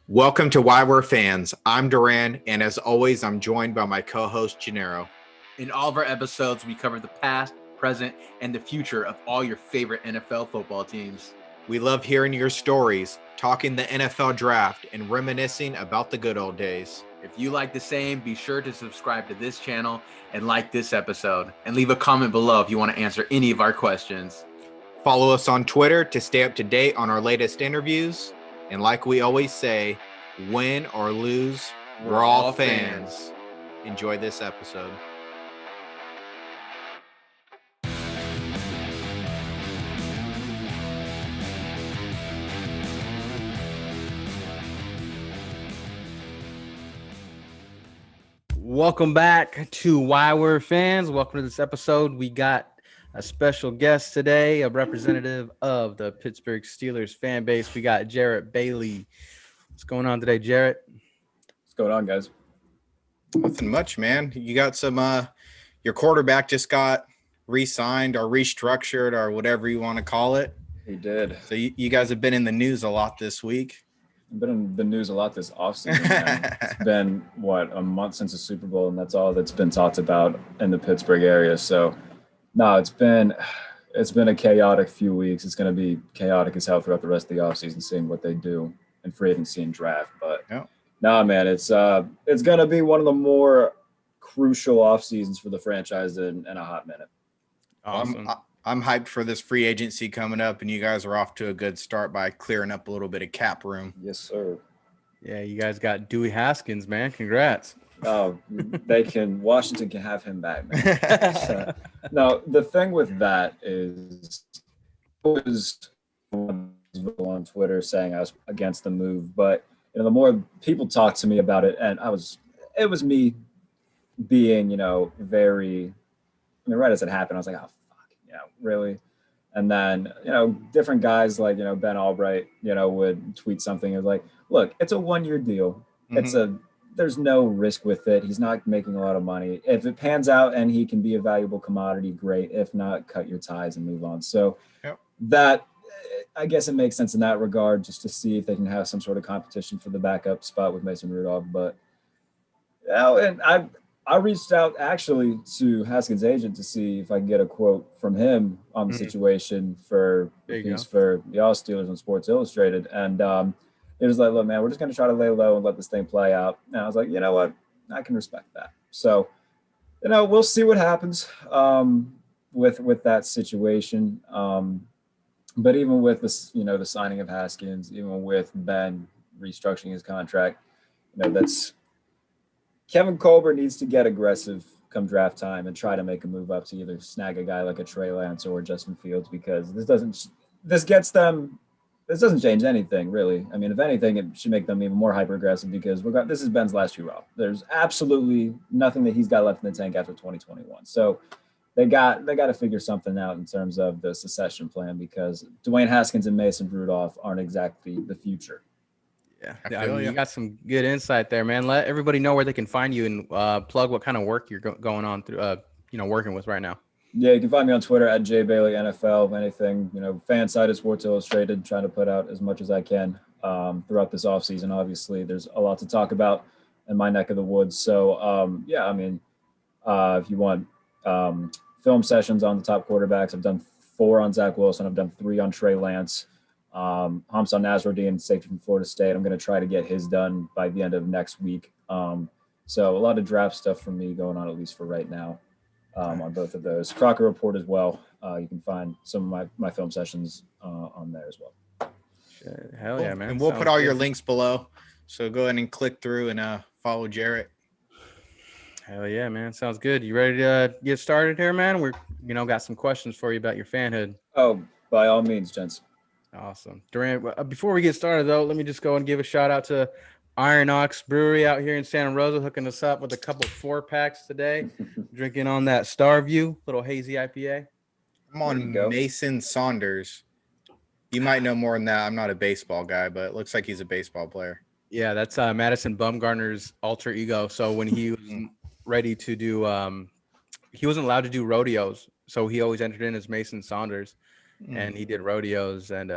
Welcome to Why We're Fans. I'm Duran, and as always, I'm joined by my co-host, Gennaro. In all of our episodes, we cover the past, present, and the future of all your favorite NFL football teams. We love hearing your stories, talking the NFL draft, and reminiscing about the good old days. If you like the same, be sure to subscribe to this channel and like this episode. And leave a comment below if you want to answer any of our questions. Follow us on Twitter to stay up to date on our latest interviews. And like we always say, win or lose, we're all fans. Enjoy this episode. Welcome back to Why We're Fans. Welcome to this episode. We got a special guest today, a representative of the Pittsburgh Steelers fan base. We got Jarrett Bailey. What's going on today, Jarrett? What's going on, guys? Nothing much, man. You got some, your quarterback just got re-signed or restructured or whatever you want to call it. He did. So you guys have been in the news a lot this week. I've been in the news a lot this offseason. Man. It's been, a month since the Super Bowl, and that's all that's been talked about in the Pittsburgh area. So, no, it's been a chaotic few weeks. It's going to be chaotic as hell throughout the rest of the offseason, seeing what they do in free agency and draft. But, no, man, it's going to be one of the more crucial off seasons for the franchise in a hot minute. Awesome. I'm hyped for this free agency coming up, and you guys are off to a good start by clearing up a little bit of cap room. Yes, sir. Yeah, you guys got Dewey Haskins, man. Congrats. Oh, Washington can have him back, man. So, no, the thing with that is, was on Twitter saying I was against the move, but the more people talk to me about it, and it was me being, very, right as it happened, I was like, oh, fuck, really? And then, different guys like, Ben Albright, would tweet something like, look, it's a 1-year deal. Mm-hmm. There's no risk with it. He's not making a lot of money. If it pans out and he can be a valuable commodity, great. If not, cut your ties and move on. So that, I guess it makes sense in that regard, just to see if they can have some sort of competition for the backup spot with Mason Rudolph. But, and I reached out actually to Haskins' agent to see if I can get a quote from him on the situation for the piece for the All Steelers on Sports Illustrated. And it was like, look, man, we're just going to try to lay low and let this thing play out. And I was like, you know what? I can respect that. So, we'll see what happens with that situation. But even with this, the signing of Haskins, even with Ben restructuring his contract, that's Kevin Colbert needs to get aggressive come draft time and try to make a move up to either snag a guy like a Trey Lance or Justin Fields, because this doesn't change anything, really. I mean, if anything, it should make them even more hyper-aggressive, because this is Ben's last year off. There's absolutely nothing that he's got left in the tank after 2021. So they got to figure something out in terms of the succession plan, because Dwayne Haskins and Mason Rudolph aren't exactly the future. Yeah, you got some good insight there, man. Let everybody know where they can find you and plug what kind of work you're going on through, working with right now. Yeah, you can find me on Twitter at JBaileyNFL. Anything, fan sided Sports Illustrated, trying to put out as much as I can throughout this offseason. Obviously, there's a lot to talk about in my neck of the woods. So, if you want film sessions on the top quarterbacks, I've done 4 on Zach Wilson. I've done 3 on Trey Lance. Hamza Nasruddin, safety from Florida State. I'm going to try to get his done by the end of next week. So a lot of draft stuff from me going on, at least for right now. On both of those. Crocker Report as well. You can find some of my film sessions on there as well. Hell yeah, man. And we'll put all your links below. So go ahead and click through and follow Jarrett. Hell yeah, man. Sounds good. You ready to get started here, man? We're, got some questions for you about your fanhood. Oh, by all means, gents. Awesome. Durant, before we get started, though, let me just go and give a shout out to Iron Ox Brewery out here in Santa Rosa, hooking us up with a couple 4-packs today. Drinking on that Starview, little hazy IPA. I'm on Mason Saunders. You might know more than that. I'm not a baseball guy, but it looks like he's a baseball player. Yeah, that's Madison Bumgarner's alter ego. So when he was ready to do, he wasn't allowed to do rodeos. So he always entered in as Mason Saunders, and he did rodeos. And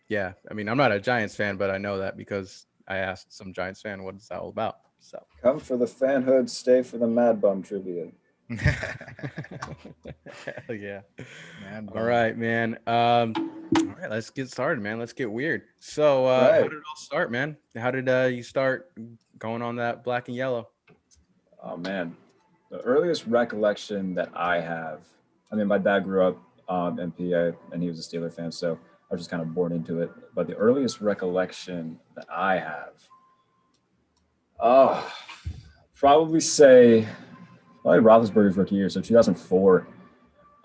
yeah, I mean, I'm not a Giants fan, but I know that because I asked some Giants fan, what is that all about? So Come for the fanhood, stay for the Mad Bum tribute. hell yeah. Man, All right, man. All right, let's get started, man. Let's get weird. So Right. how did it all start, man? How did you start going on that black and yellow? Oh man, the earliest recollection that I have, I mean, my dad grew up in PA and he was a Steeler fan, so I was just kind of born into it. But the earliest recollection that I have, probably say, probably Roethlisberger's rookie year, so 2004.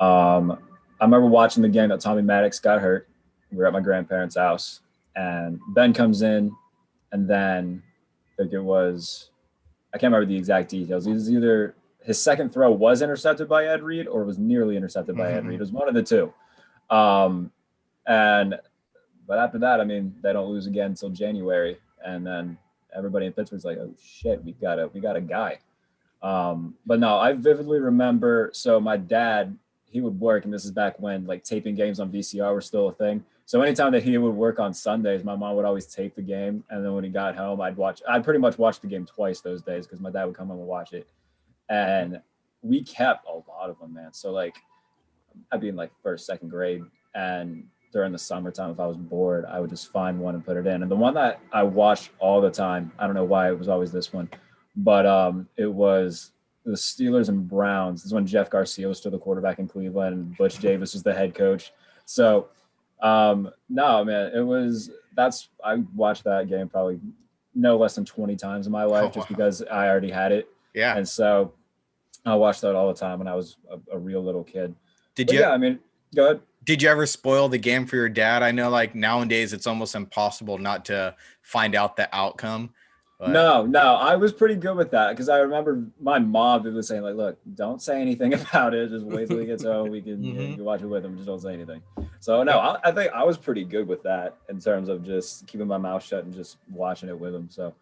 I remember watching the game that Tommy Maddox got hurt. We were at my grandparents' house, and Ben comes in, and then I think it was, I can't remember the exact details. It was either his second throw was intercepted by Ed Reed or was nearly intercepted by Ed Reed. It was one of the two. But after that, I mean, they don't lose again until January, and then everybody in Pittsburgh's like, "Oh shit, we got a guy." But no, I vividly remember. So my dad, he would work, and this is back when like taping games on VCR were still a thing. So anytime that he would work on Sundays, my mom would always tape the game, and then when he got home, I'd pretty much watch the game twice those days because my dad would come home and watch it, and we kept a lot of them, man. So like, I'd be in like first, second grade, and during the summertime, if I was bored, I would just find one and put it in. And the one that I watched all the time, I don't know why it was always this one, but it was the Steelers and Browns. This is when Jeff Garcia was still the quarterback in Cleveland and Butch Davis was the head coach. So no, man, I watched that game probably no less than 20 times in my life just because I already had it. Yeah. And so I watched that all the time when I was a real little kid. Yeah, I mean, go ahead. Did you ever spoil the game for your dad? I know like nowadays it's almost impossible not to find out the outcome. But... No, I was pretty good with that because I remember my mom was saying like, "Look, don't say anything about it. Just wait till he gets home. We can, you can watch it with him. Just don't say anything." So no, I think I was pretty good with that in terms of just keeping my mouth shut and just watching it with him. So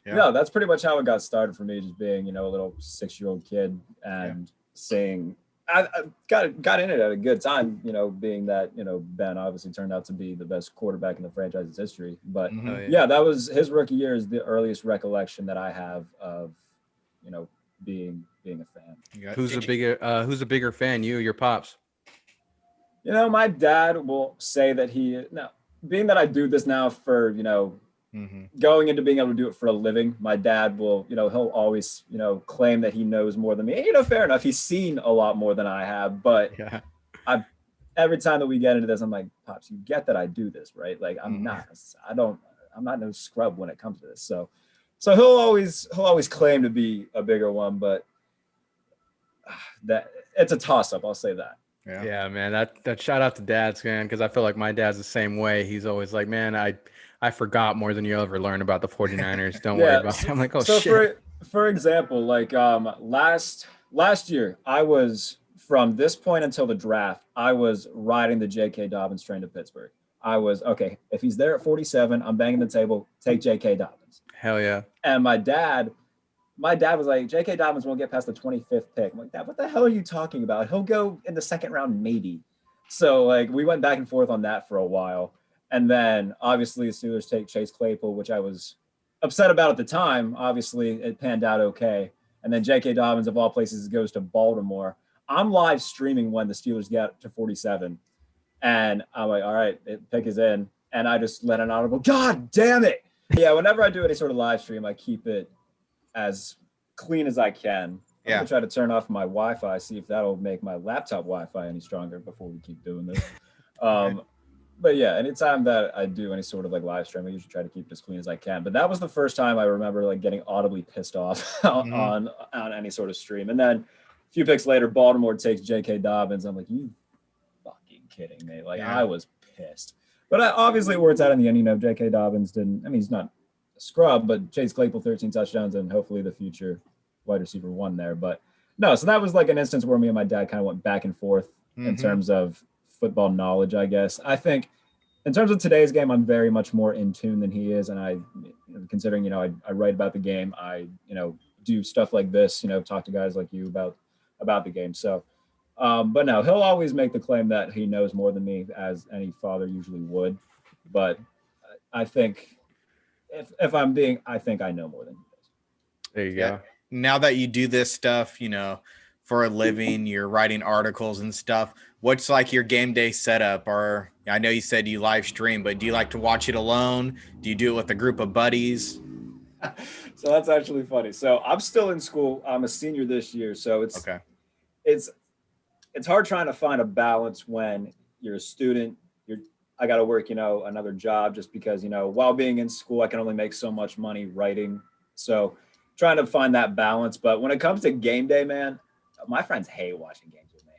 no, that's pretty much how it got started for me, just being a little 6-year-old kid and seeing. I got in it at a good time, being that, Ben obviously turned out to be the best quarterback in the franchise's history. But that was his rookie year is the earliest recollection that I have of, being a fan. Who's a bigger fan, you or your pops? My dad will say that being that I do this now for, going into being able to do it for a living, my dad will, he'll always, claim that he knows more than me. Fair enough. He's seen a lot more than I have, but every time that we get into this, I'm like, Pops, you get that I do this, right? Like I'm not no scrub when it comes to this. So he'll always claim to be a bigger one, but that it's a toss up. I'll say that. Yeah, man, that shout out to dads, man. Cause I feel like my dad's the same way. He's always like, man, I forgot more than you'll ever learn about the 49ers. Don't worry about it. I'm like, oh, so shit. For example, like last year, I was, from this point until the draft, I was riding the J.K. Dobbins train to Pittsburgh. I was, okay, if he's there at 47, I'm banging the table, take J.K. Dobbins. Hell yeah. And my dad was like, J.K. Dobbins won't get past the 25th pick. I'm like, Dad, what the hell are you talking about? He'll go in the second round, maybe. So like we went back and forth on that for a while. And then obviously the Steelers take Chase Claypool, which I was upset about at the time. Obviously it panned out okay. And then J.K. Dobbins, of all places, goes to Baltimore. I'm live streaming when the Steelers get to 47. And I'm like, all right, pick is in. And I just let an audible, God damn it. Yeah, whenever I do any sort of live stream, I keep it as clean as I can. I'm gonna try to turn off my Wi-Fi, see if that'll make my laptop Wi-Fi any stronger before we keep doing this. But yeah, anytime that I do any sort of like live stream, I usually try to keep it as clean as I can. But that was the first time I remember like getting audibly pissed off on any sort of stream. And then a few picks later, Baltimore takes J.K. Dobbins. I'm like, you fucking kidding me? Like I was pissed. But obviously it works out in the end. J.K. Dobbins he's not a scrub, but Chase Claypool 13 touchdowns and hopefully the future wide receiver 1 there. But no, so that was like an instance where me and my dad kind of went back and forth in terms of football knowledge, I guess. I think in terms of today's game, I'm very much more in tune than he is. And I, considering, I write about the game, I, do stuff like this, talk to guys like you about the game. So, but no, he'll always make the claim that he knows more than me, as any father usually would. But I think if I'm being, I think I know more than he does. There you go. Now that you do this stuff, for a living, you're writing articles and stuff. What's like your game day setup? Or I know you said you live stream, but do you like to watch it alone? Do you do it with a group of buddies? So that's actually funny. So I'm still in school. I'm a senior this year. So it's hard trying to find a balance when you're a student. I got to work, another job just because, while being in school, I can only make so much money writing. So trying to find that balance. But when it comes to game day, man, my friends hate watching games with me.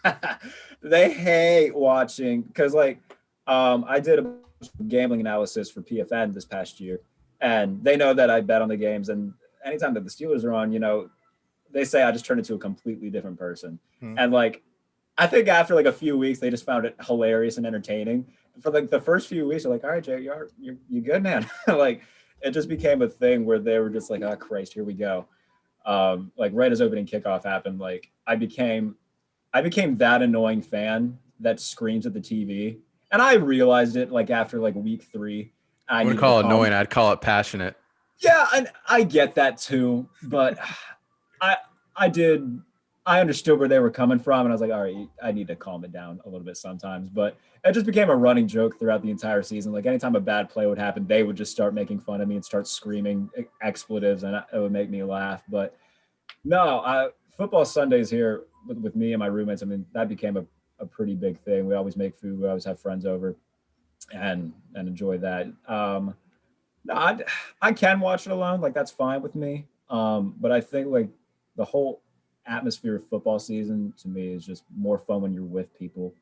Mm-hmm. They hate watching because I did a gambling analysis for PFN this past year, and they know that I bet on the games. And anytime that the Steelers are on, they say I just turn into a completely different person. Mm-hmm. And I think after a few weeks, they just found it hilarious and entertaining. For the first few weeks, they're like, all right, Jay, you good, man. It just became a thing where they were just like, oh Christ, here we go. Right as opening kickoff happened, I became that annoying fan that screams at the TV. And I realized it after week 3. I wouldn't call it annoying, I'd call it passionate. Yeah, and I get that too, but I understood where they were coming from, and I was like, all right, I need to calm it down a little bit sometimes. But it just became a running joke throughout the entire season. Anytime a bad play would happen, they would just start making fun of me and start screaming expletives, and it would make me laugh. But no, football Sundays here with me and my roommates, I mean, that became a pretty big thing. We always make food. We always have friends over and enjoy that. No, I can watch it alone. That's fine with me. But I think the whole atmosphere of football season to me is just more fun when you're with people.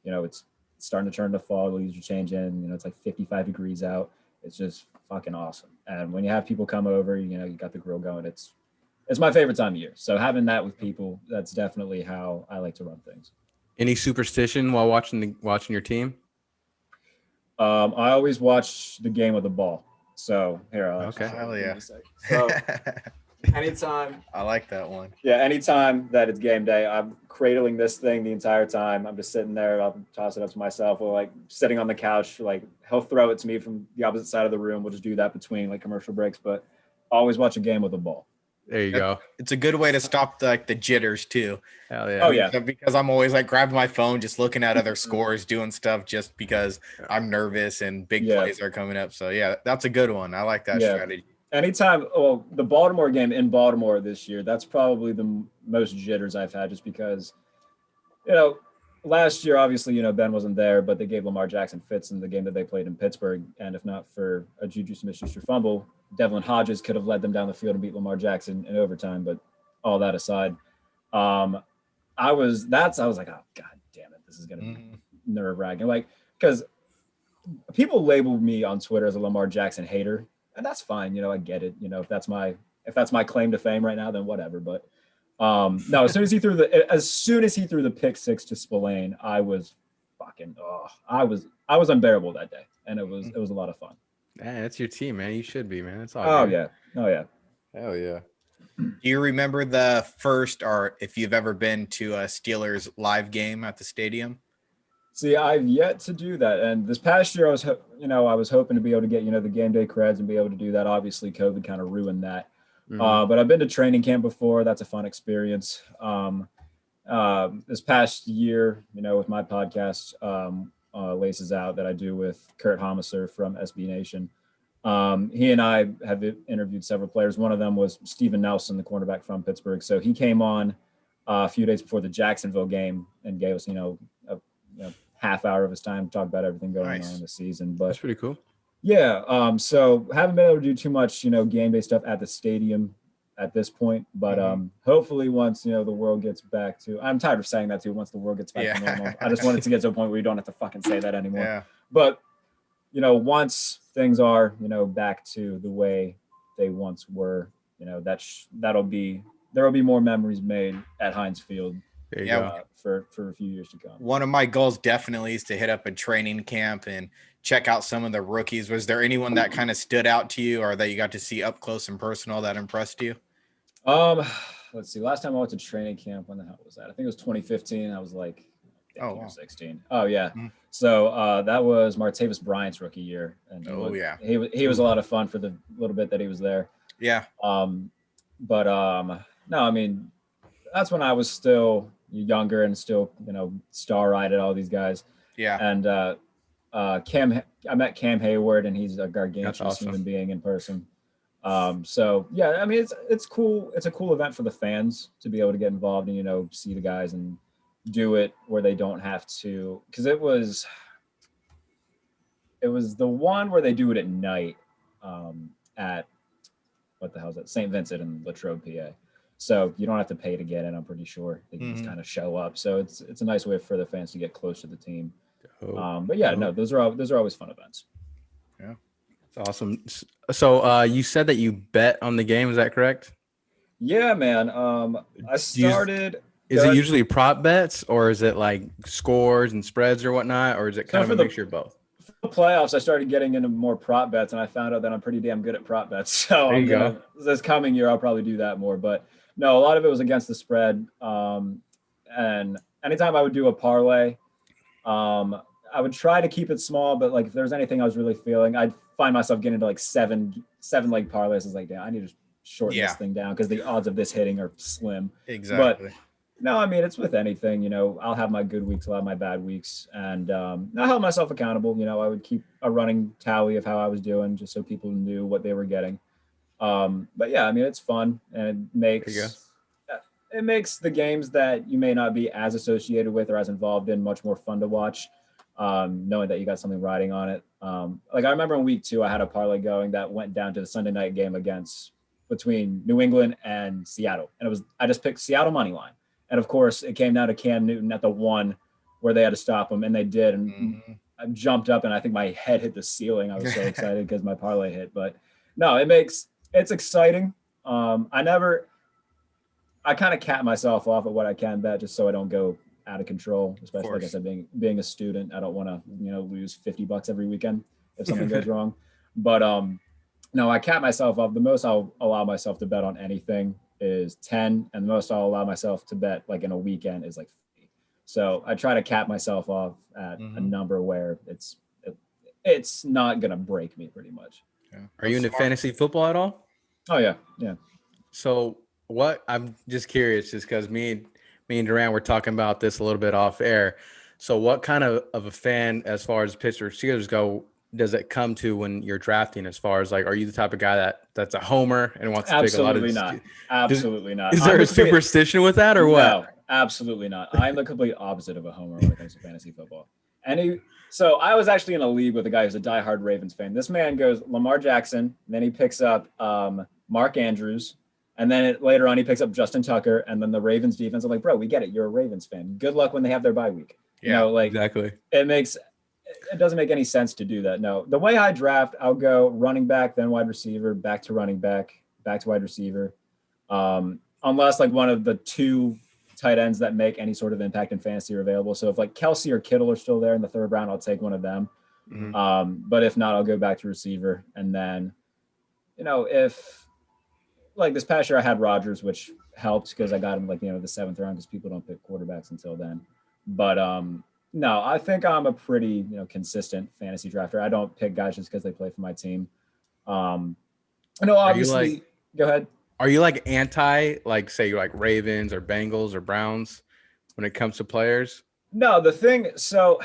It's starting to turn to fall, the leaves are changing, it's 55 degrees out. It's just fucking awesome. And when you have people come over, you got the grill going, it's my favorite time of year. So having that with people, that's definitely how I like to run things. Any superstition while watching your team? I always watch the game with the ball. So here, okay, hell yeah. So anytime, I like that one. Yeah, anytime that it's game day, I'm cradling this thing the entire time. I'm just sitting there. I'll toss it up to myself, or sitting on the couch. He'll throw it to me from the opposite side of the room. We'll just do that between commercial breaks. But always watch a game with the ball. There you go. It's a good way to stop the jitters too. Hell yeah. Oh yeah. Because I'm always grabbing my phone, just looking at other scores, doing stuff just because I'm nervous and big plays are coming up. So yeah, that's a good one. I like that strategy. Anytime, the Baltimore game in Baltimore this year, that's probably the most jitters I've had, just because, last year, obviously, Ben wasn't there, but they gave Lamar Jackson fits in the game that they played in Pittsburgh. And if not for a Juju Smith-Schuster fumble, Devlin Hodges could have led them down the field and beat Lamar Jackson in overtime. But all that aside, I was like, oh, God damn it, this is going to be nerve-wracking. Because people label me on Twitter as a Lamar Jackson hater. And that's fine, I get it. If that's my claim to fame right now, then whatever. But no, as soon as he threw the pick 6 to Spillane, I was fucking I was unbearable that day, and it was a lot of fun. Yeah, that's your team, man. You should be, man. It's all. Oh yeah, hell yeah. Do you remember the first, or if you've ever been to a Steelers live game at the stadium? See, I've yet to do that. And this past year, I was hoping to be able to get, the game day creds and be able to do that. Obviously, COVID kind of ruined that. Mm-hmm. But I've been to training camp before. That's a fun experience. This past year, with my podcast, Laces Out, that I do with Kurt Homiser from SB Nation, he and I have interviewed several players. One of them was Steven Nelson, the cornerback from Pittsburgh. So he came on a few days before the Jacksonville game and gave us, a half hour of his time to talk about everything going on in the season. But that's pretty cool. Yeah. So haven't been able to do too much, game day stuff at the stadium at this point, but hopefully once, the world gets back to, I'm tired of saying that too, once the world gets back to normal. I just want it to get to a point where you don't have to fucking say that anymore. Yeah. But, once things are, back to the way they once were, there'll be more memories made at Heinz Field. For a few years to come. One of my goals definitely is to hit up a training camp and check out some of the rookies. Was there anyone that kind of stood out to you, or that you got to see up close and personal that impressed you? Let's see. Last time I went to training camp, when the hell was that? I think it was 2015. I was 15 or 16. Oh yeah. Mm-hmm. So that was Martavis Bryant's rookie year, and he was a lot of fun for the little bit that he was there. Yeah. No, I mean, that's when I was still younger and still, star-eyed all these guys. Yeah. And I met Cam Hayward, and he's a gargantuous awesome. human being in person. So yeah, I mean, it's cool. It's a cool event for the fans to be able to get involved and, see the guys and do it where they don't have to, because it was the one where they do it at night, at what the hell is that? St. Vincent in Latrobe, PA. So you don't have to pay to get in. I'm pretty sure they can just kind of show up. So it's a nice way for the fans to get close to the team. But yeah, no, those are always fun events. Yeah, it's awesome. So you said that you bet on the game. Is that correct? Yeah, man. I started. Is it usually prop bets, or is it like scores and spreads or whatnot, or is it kind of a mixture of both? For the playoffs, I started getting into more prop bets, and I found out that I'm pretty damn good at prop bets. So this coming year, I'll probably do that more. But no, a lot of it was against the spread. And anytime I would do a parlay, I would try to keep it small, but like if there's anything I was really feeling, I'd find myself getting into like seven leg parlays. I was like, damn, I need to shorten this thing down because the odds of this hitting are slim. Exactly. But no, I mean, it's with anything, I'll have my good weeks, I'll have my bad weeks. And I held myself accountable. I would keep a running tally of how I was doing just so people knew what they were getting. But yeah, I mean, it's fun, and it makes the games that you may not be as associated with or as involved in much more fun to watch, knowing that you got something riding on it. Like I remember in week 2, I had a parlay going that went down to the Sunday night game between New England and Seattle. And I just picked Seattle money line. And of course it came down to Cam Newton at the 1 where they had to stop him, and they did. And I jumped up and I think my head hit the ceiling. I was so excited because my parlay hit. But no, it's exciting. I kind of cap myself off at what I can bet just so I don't go out of control, especially like I said, being a student. I don't want to, lose $50 every weekend if something goes wrong. But no, I cap myself off. The most I'll allow myself to bet on anything is 10, and the most I'll allow myself to bet like in a weekend is like 50. So I try to cap myself off at a number where it's not gonna break me pretty much. Yeah. Are you into fantasy football at all? Oh yeah. So I'm just curious, just because me and Durant were talking about this a little bit off air. So what kind of a fan, as far as Pittsburgh Steelers go, does it come to when you're drafting? As far as like, are you the type of guy that's a homer and wants to pick a lot of? Absolutely not. Is there a superstition with that, or what? No, absolutely not. I'm the complete opposite of a homer when it comes to fantasy football. So I was actually in a league with a guy who's a diehard Ravens fan. This man goes Lamar Jackson, then he picks up Mark Andrews, and then later on he picks up Justin Tucker, and then the Ravens defense. I'm like, bro, we get it. You're a Ravens fan. Good luck when they have their bye week. Exactly. It doesn't make any sense to do that. No, the way I draft, I'll go running back, then wide receiver, back to running back, back to wide receiver. Unless like one of the 2 tight ends that make any sort of impact in fantasy are available. So if like Kelsey or Kittle are still there in the 3rd round, I'll take one of them. But if not, I'll go back to receiver. And then, if like this past year I had Rodgers, which helped because I got him like, the 7th round, because people don't pick quarterbacks until then. But no, I think I'm a pretty, consistent fantasy drafter. I don't pick guys just because they play for my team. I know obviously go ahead. Are you like anti, like say like Ravens or Bengals or Browns when it comes to players? No, the thing, so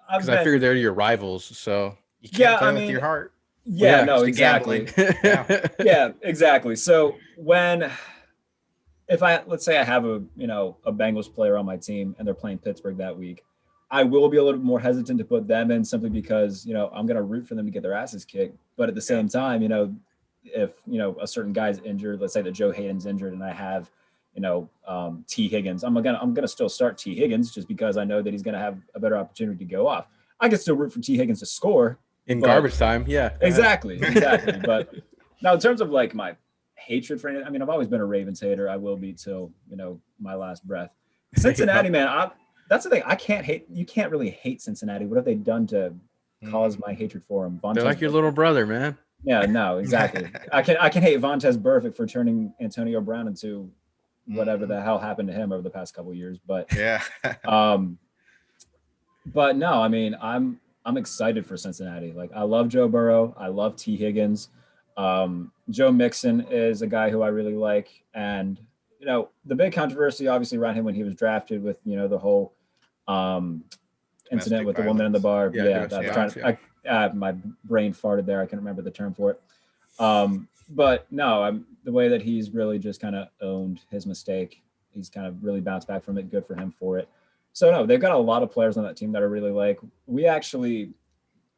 because I figure they're your rivals, so you can't play with your heart. Yeah, no, exactly. Yeah, exactly. So let's say I have a Bengals player on my team and they're playing Pittsburgh that week, I will be a little bit more hesitant to put them in simply because, I'm going to root for them to get their asses kicked. But at the same time, if, a certain guy's injured, let's say that Joe Hayden's injured and I have, T Higgins, I'm going to still start T Higgins just because I know that he's going to have a better opportunity to go off. I can still root for T Higgins to score in garbage time. Yeah, exactly. But now in terms of like my hatred for it, I mean, I've always been a Ravens hater. I will be till, my last breath. Cincinnati, man, that's the thing. You can't really hate Cincinnati. What have they done to cause my hatred for them? They're like your little brother, man. Yeah, no, exactly. I can hate Vontaze Burfict for turning Antonio Brown into whatever the hell happened to him over the past couple of years. But But no, I mean, I'm excited for Cincinnati. Like, I love Joe Burrow. I love T. Higgins. Joe Mixon is a guy who I really like. And, the big controversy obviously around him when he was drafted with, the whole incident with the woman in the bar. Yeah, that's trying. My brain farted there. I can't remember the term for it. But no, the way that he's really just kind of owned his mistake. He's kind of really bounced back from it. Good for him for it. So no, they've got a lot of players on that team that I really like. We actually,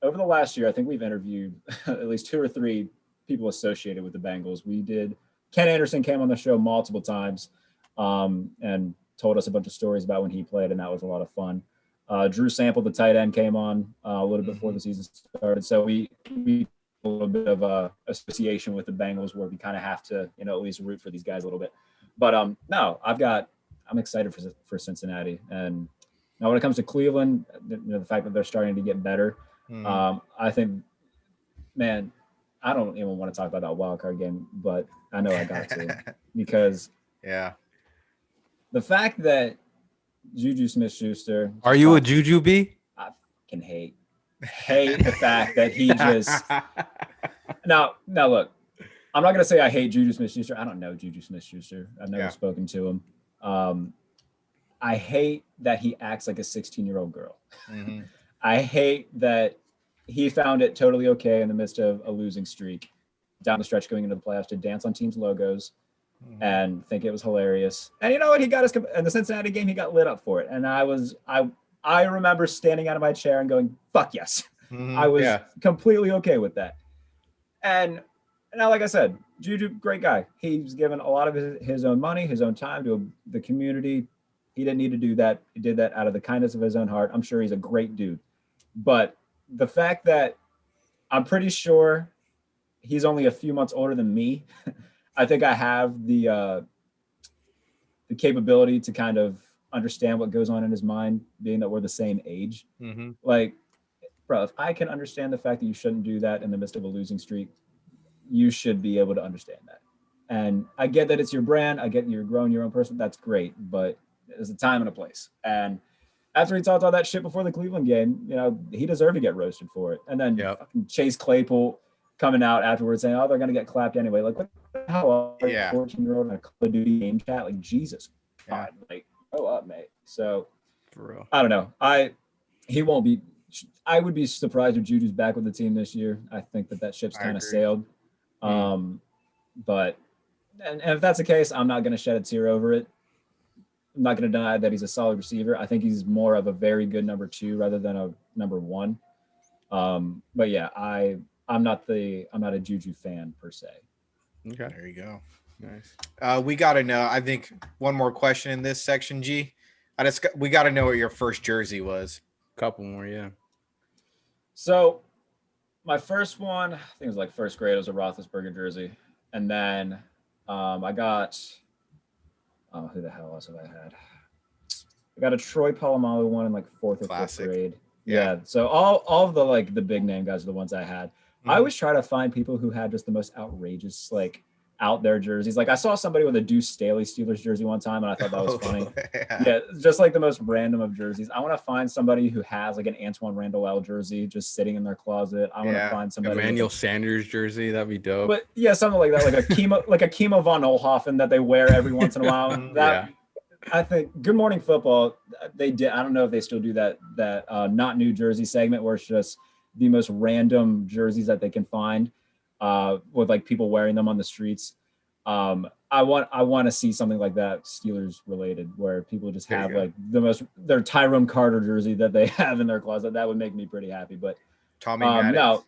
over the last year, I think we've interviewed at least 2 or 3 people associated with the Bengals. We did. Ken Anderson came on the show multiple times and told us a bunch of stories about when he played, and that was a lot of fun. Drew Sample, the tight end, came on a little bit before the season started. So we a little bit of association with the Bengals where we kind of have to, at least root for these guys a little bit. But no, I'm excited for Cincinnati. And now when it comes to Cleveland, the fact that they're starting to get better, I think, man, I don't even want to talk about that wild card game, but I know I got to because the fact that Juju Smith-Schuster. Are you a Juju B? I can hate the fact that he just. Now look, I'm not gonna say I hate Juju Smith-Schuster. I don't know Juju Smith-Schuster. I've never spoken to him. I hate that he acts like a 16-year-old girl. Mm-hmm. I hate that he found it totally okay in the midst of a losing streak down the stretch going into the playoffs to dance on teams' logos and think it was hilarious. And you know what? He got us in the Cincinnati game. He got lit up for it. And I remember standing out of my chair and going, fuck yes. Mm-hmm. I was completely okay with that. And now, like I said, Juju, great guy. He's given a lot of his own money, his own time to the community. He didn't need to do that. He did that out of the kindness of his own heart. I'm sure he's a great dude. But the fact that I'm pretty sure he's only a few months older than me, I think I have the capability to kind of understand what goes on in his mind, being that we're the same age. Mm-hmm. Like, bro, if I can understand the fact that you shouldn't do that in the midst of a losing streak, you should be able to understand that. And I get that it's your brand. I get you're growing your own person. That's great. But there's a time and a place. And after he talked all that shit before the Cleveland game, he deserved to get roasted for it. And then Chase Claypool coming out afterwards saying, oh, they're going to get clapped anyway. Like, what the hell? 14-year-old in a Call of Duty game chat? Like, Jesus. God, like, grow up, mate. So, for real. I don't know. He won't be. I would be surprised if Juju's back with the team this year. I think that ship's kind of sailed. But and if that's the case, I'm not going to shed a tear over it. I'm not going to deny that he's a solid receiver. I think he's more of a very good number 2 rather than a number 1. But yeah, I'm not a Juju fan per se. Okay, there you go. Nice. We got to know. I think one more question in this section, G. We got to know what your first jersey was. Couple more, yeah. So my first one, I think it was like first grade. It was a Roethlisberger jersey, and then I got. Oh, who the hell else have I had? I got a Troy Polamalu one in like 4th or 5th grade. Yeah. So all of the big name guys are the ones I had. Mm-hmm. I always try to find people who had just the most outrageous, like, out there jerseys. Like, I saw somebody with a Deuce Staley Steelers jersey one time, and I thought that was funny. Yeah, just like the most random of jerseys. I want to find somebody who has like an Antoine Randall L jersey just sitting in their closet. I want to find somebody Emmanuel Sanders jersey. That'd be dope. But yeah, something like that, like a Kimo von Oelhoffen that they wear every once in a while. I think Good Morning Football, they did. I don't know if they still do that not new jersey segment where it's just the most random jerseys that they can find. With like people wearing them on the streets. I want to see something like that, Steelers related, where people just have like their Tyrone Carter jersey that they have in their closet. That would make me pretty happy. But Tommy Maddox. No,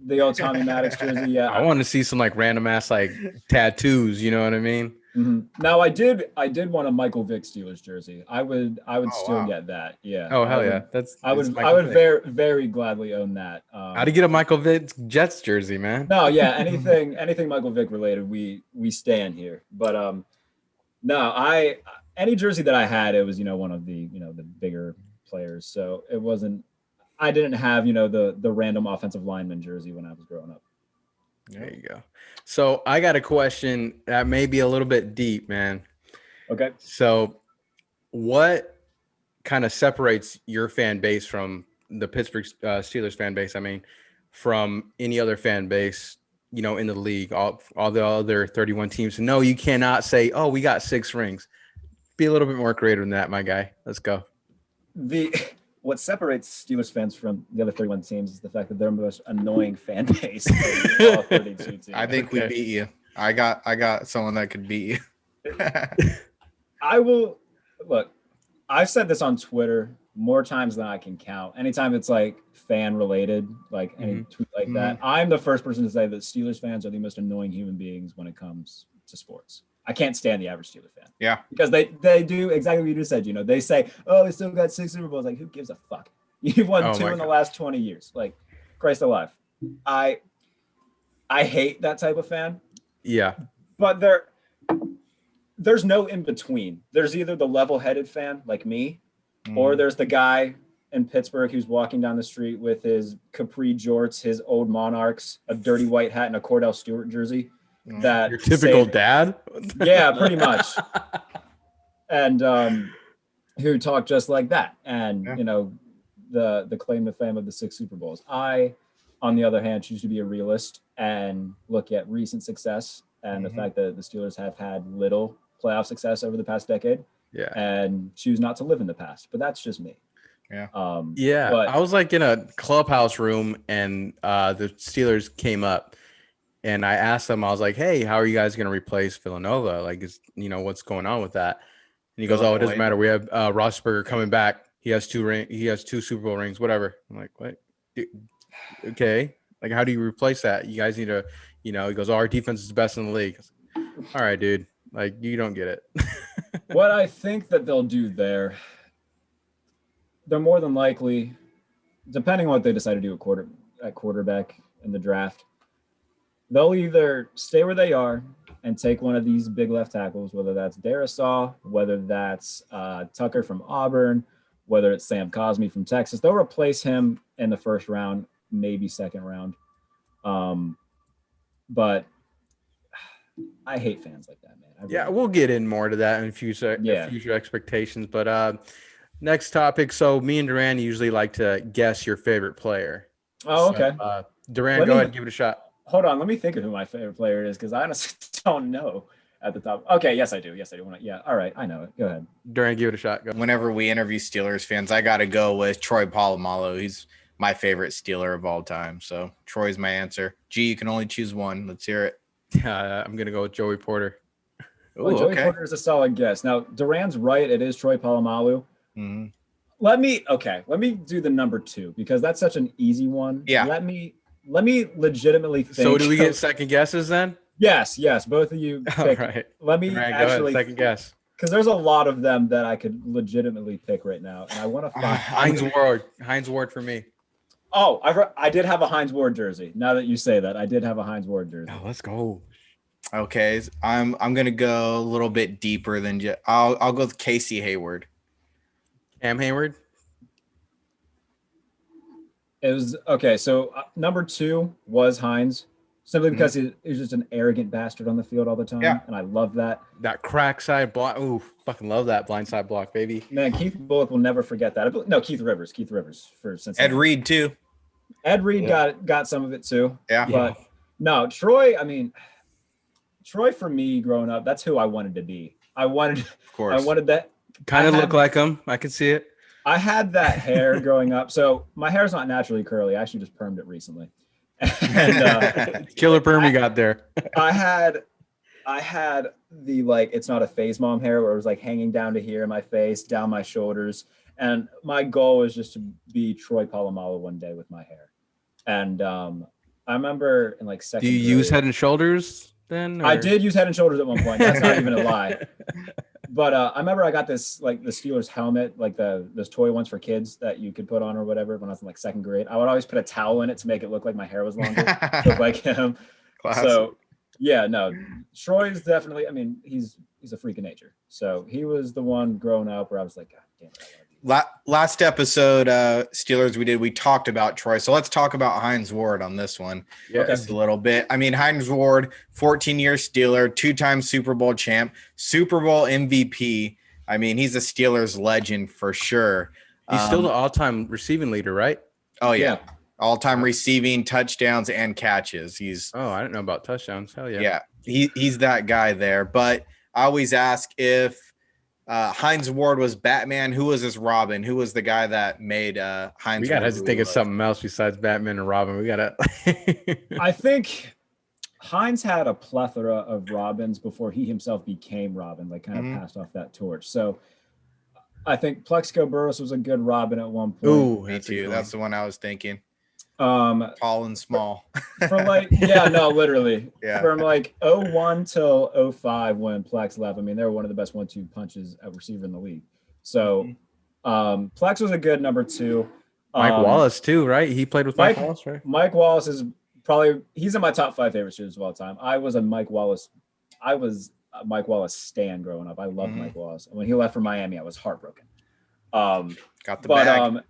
the old Tommy Maddox jersey. Yeah, I want to see some like random ass like tattoos. You know what I mean? Mm-hmm. Now I did want a Michael Vick Steelers jersey. I would still get that. Yeah. Oh hell yeah! I would very very gladly own that. How to get a Michael Vick Jets jersey, man? No, yeah, anything Michael Vick related, we stand here. But no, any jersey that I had, it was one of the the bigger players. So it wasn't. I didn't have the random offensive lineman jersey when I was growing up. There you go. So I got a question that may be a little bit deep, man. Okay. So what kind of separates your fan base from the Pittsburgh Steelers fan base? I mean, from any other fan base, you know, in the league, all the other 31 teams. No, you cannot say, "Oh, we got 6 rings." Be a little bit more creative than that, my guy. Let's go. What separates Steelers fans from the other 31 teams is the fact that they're the most annoying fan base of all 32 teams. I think we beat you. I got someone that could beat you. I will look. I've said this on Twitter more times than I can count. Anytime it's like fan related, like any tweet like that, I'm the first person to say that Steelers fans are the most annoying human beings when it comes to sports. I can't stand the average Steelers fan. Yeah. Because they do exactly what you just said. You know, they say, "Oh, we still got 6 Super Bowls." Like, who gives a fuck? You've won 2 in the last 20 years. Like, Christ alive. I hate that type of fan. Yeah. But there's no in between. There's either the level-headed fan like me, or there's the guy in Pittsburgh who's walking down the street with his capri jorts, his old Monarchs, a dirty white hat, and a Cordell Stewart jersey. That your typical dad. Yeah, pretty much. And who talk just like that. And you know, the claim to fame of the 6 Super Bowls. I, on the other hand, choose to be a realist and look at recent success and the fact that the Steelers have had little playoff success over the past decade. Yeah. And choose not to live in the past. But that's just me. Yeah. But I was like in a clubhouse room and the Steelers came up. And I asked them, I was like, "Hey, how are you guys going to replace Villanova? Like, what's going on with that?" And he goes, "Oh, it doesn't matter. We have Roethlisberger coming back. He has 2 Super Bowl rings, whatever." I'm like, "What? Okay. Like, how do you replace that? You guys need to, He goes, "Oh, our defense is the best in the league." All right, dude. Like, you don't get it. What I think that they'll do there, they're more than likely, depending on what they decide to do at quarterback in the draft, they'll either stay where they are and take one of these big left tackles, whether that's Darisaw, whether that's Tucker from Auburn, whether it's Sam Cosmi from Texas. They'll replace him in the first round, maybe second round. But I hate fans like that, man. Yeah, we'll get in more to that in future expectations. But next topic. So me and Duran usually like to guess your favorite player. Oh, okay. Duran, go ahead and give it a shot. Hold on, let me think of who my favorite player is because I honestly don't know at the top. Okay, yes, I do. Yeah, all right, I know it. Go ahead. Duran, give it a shot. Go. Whenever we interview Steelers fans, I got to go with Troy Polamalu. He's my favorite Steeler of all time. So Troy's my answer. G, you can only choose one. Let's hear it. I'm going to go with Joey Porter. Joey Porter is a solid guess. Now, Duran's right. It is Troy Polamalu. Mm-hmm. Let me do the number 2 because that's such an easy one. Yeah. Let me legitimately think. So do we get second guesses then? Yes. Both of you. All right. Let me actually second guess. Because there's a lot of them that I could legitimately pick right now, and I want to find Hines Ward for me. Oh, I did have a Hines Ward jersey. Now that you say that, I did have a Hines Ward jersey. Oh, let's go. Okay, I'm gonna go a little bit deeper than just. I'll go with Casey Hayward. Cam Hayward. It was okay. So number 2 was Hines, simply because he was just an arrogant bastard on the field all the time. Yeah. And I love that. That crack side block. Ooh, fucking love that blind side block, baby. Man, Keith Bullock will never forget that. No, Keith Rivers for Cincinnati. Ed Reed too. Ed Reed got some of it too. Yeah. But no, Troy. I mean, Troy for me growing up, that's who I wanted to be. Of course. I wanted that. Kind of look like him. I can see it. I had that hair growing up. So my hair's not naturally curly. I actually just permed it recently. And killer perm you got there. I had the it's not a phase mom hair where it was like hanging down to here in my face, down my shoulders. And my goal was just to be Troy Polamalu one day with my hair. And I remember in second grade. Do you use Head and Shoulders then? Or? I did use Head and Shoulders at one point. That's not even a lie. But I remember I got this the Steelers helmet, those toy ones for kids that you could put on or whatever when I was in second grade. I would always put a towel in it to make it look like my hair was longer, look like him. Classic. So yeah, no, Troy's definitely. I mean, he's a freak of nature. So he was the one growing up where I was like, God damn it. Last episode, Steelers we talked about Troy. So let's talk about Hines Ward on this one. Yeah, just a little bit. I mean, Hines Ward, 14-year Steeler, 2-time Super Bowl champ, Super Bowl MVP. I mean, he's a Steelers legend for sure. He's still the all-time receiving leader, right? Oh yeah. All-time receiving, touchdowns, and catches. He's I didn't know about touchdowns. Hell yeah. Yeah, he's that guy there. But I always ask if Hines Ward was Batman, who was his Robin? Who was the guy that made Hines? We gotta Ward have to think of something else besides Batman and Robin. We gotta. I think Hines had a plethora of Robins before he himself became Robin, like kind of passed off that torch. So I think Plexico Burress was a good Robin at one point. Ooh, Me too. That's the one I was thinking. Tall and small. For literally. Yeah. From like 01 till 05 when Plex left. I mean, they were one of the best 1-2 punches at receiver in the league. So Plex was a good number 2. Mike Wallace too, right? He played with Mike Wallace, right? Mike Wallace is he's in my top 5 favorite shooters of all time. I was a Mike Wallace stan growing up. I loved Mike Wallace. And when he left for Miami, I was heartbroken. Got the bag.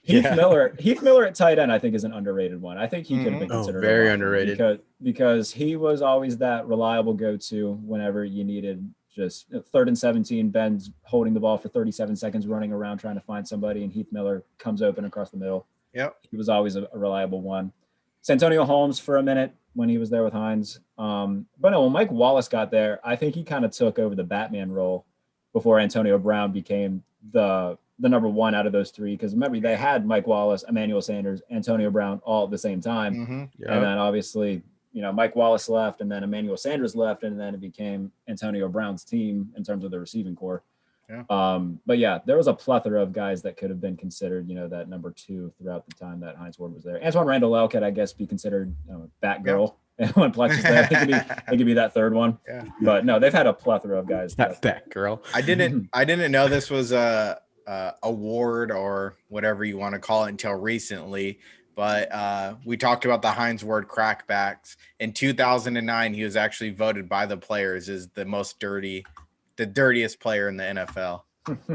Heath Miller at tight end, I think, is an underrated one. I think he could have been considered very underrated because he was always that reliable go-to whenever you needed just 3rd and 17, Ben's holding the ball for 37 seconds, running around trying to find somebody, and Heath Miller comes open across the middle. Yep. He was always a reliable one. Santonio Holmes for a minute when he was there with Hines. But no, when Mike Wallace got there, I think he kind of took over the Batman role before Antonio Brown became the number 1 out of those 3. Because remember, they had Mike Wallace, Emmanuel Sanders, Antonio Brown all at the same time. Yep. And then obviously, Mike Wallace left, and then Emmanuel Sanders left, and then it became Antonio Brown's team in terms of the receiving core. Yeah. But yeah, there was a plethora of guys that could have been considered, that number 2 throughout the time that Hines Ward was there. Antoine Randall could, I guess, be considered Batgirl. Yeah. When Plex was there, he could be that 3rd one. Yeah. But no, they've had a plethora of guys. That Batgirl. I didn't know this was a award or whatever you want to call it until recently. But we talked about the Hines Ward crackbacks. In 2009, he was actually voted by the players as the dirtiest player in the NFL.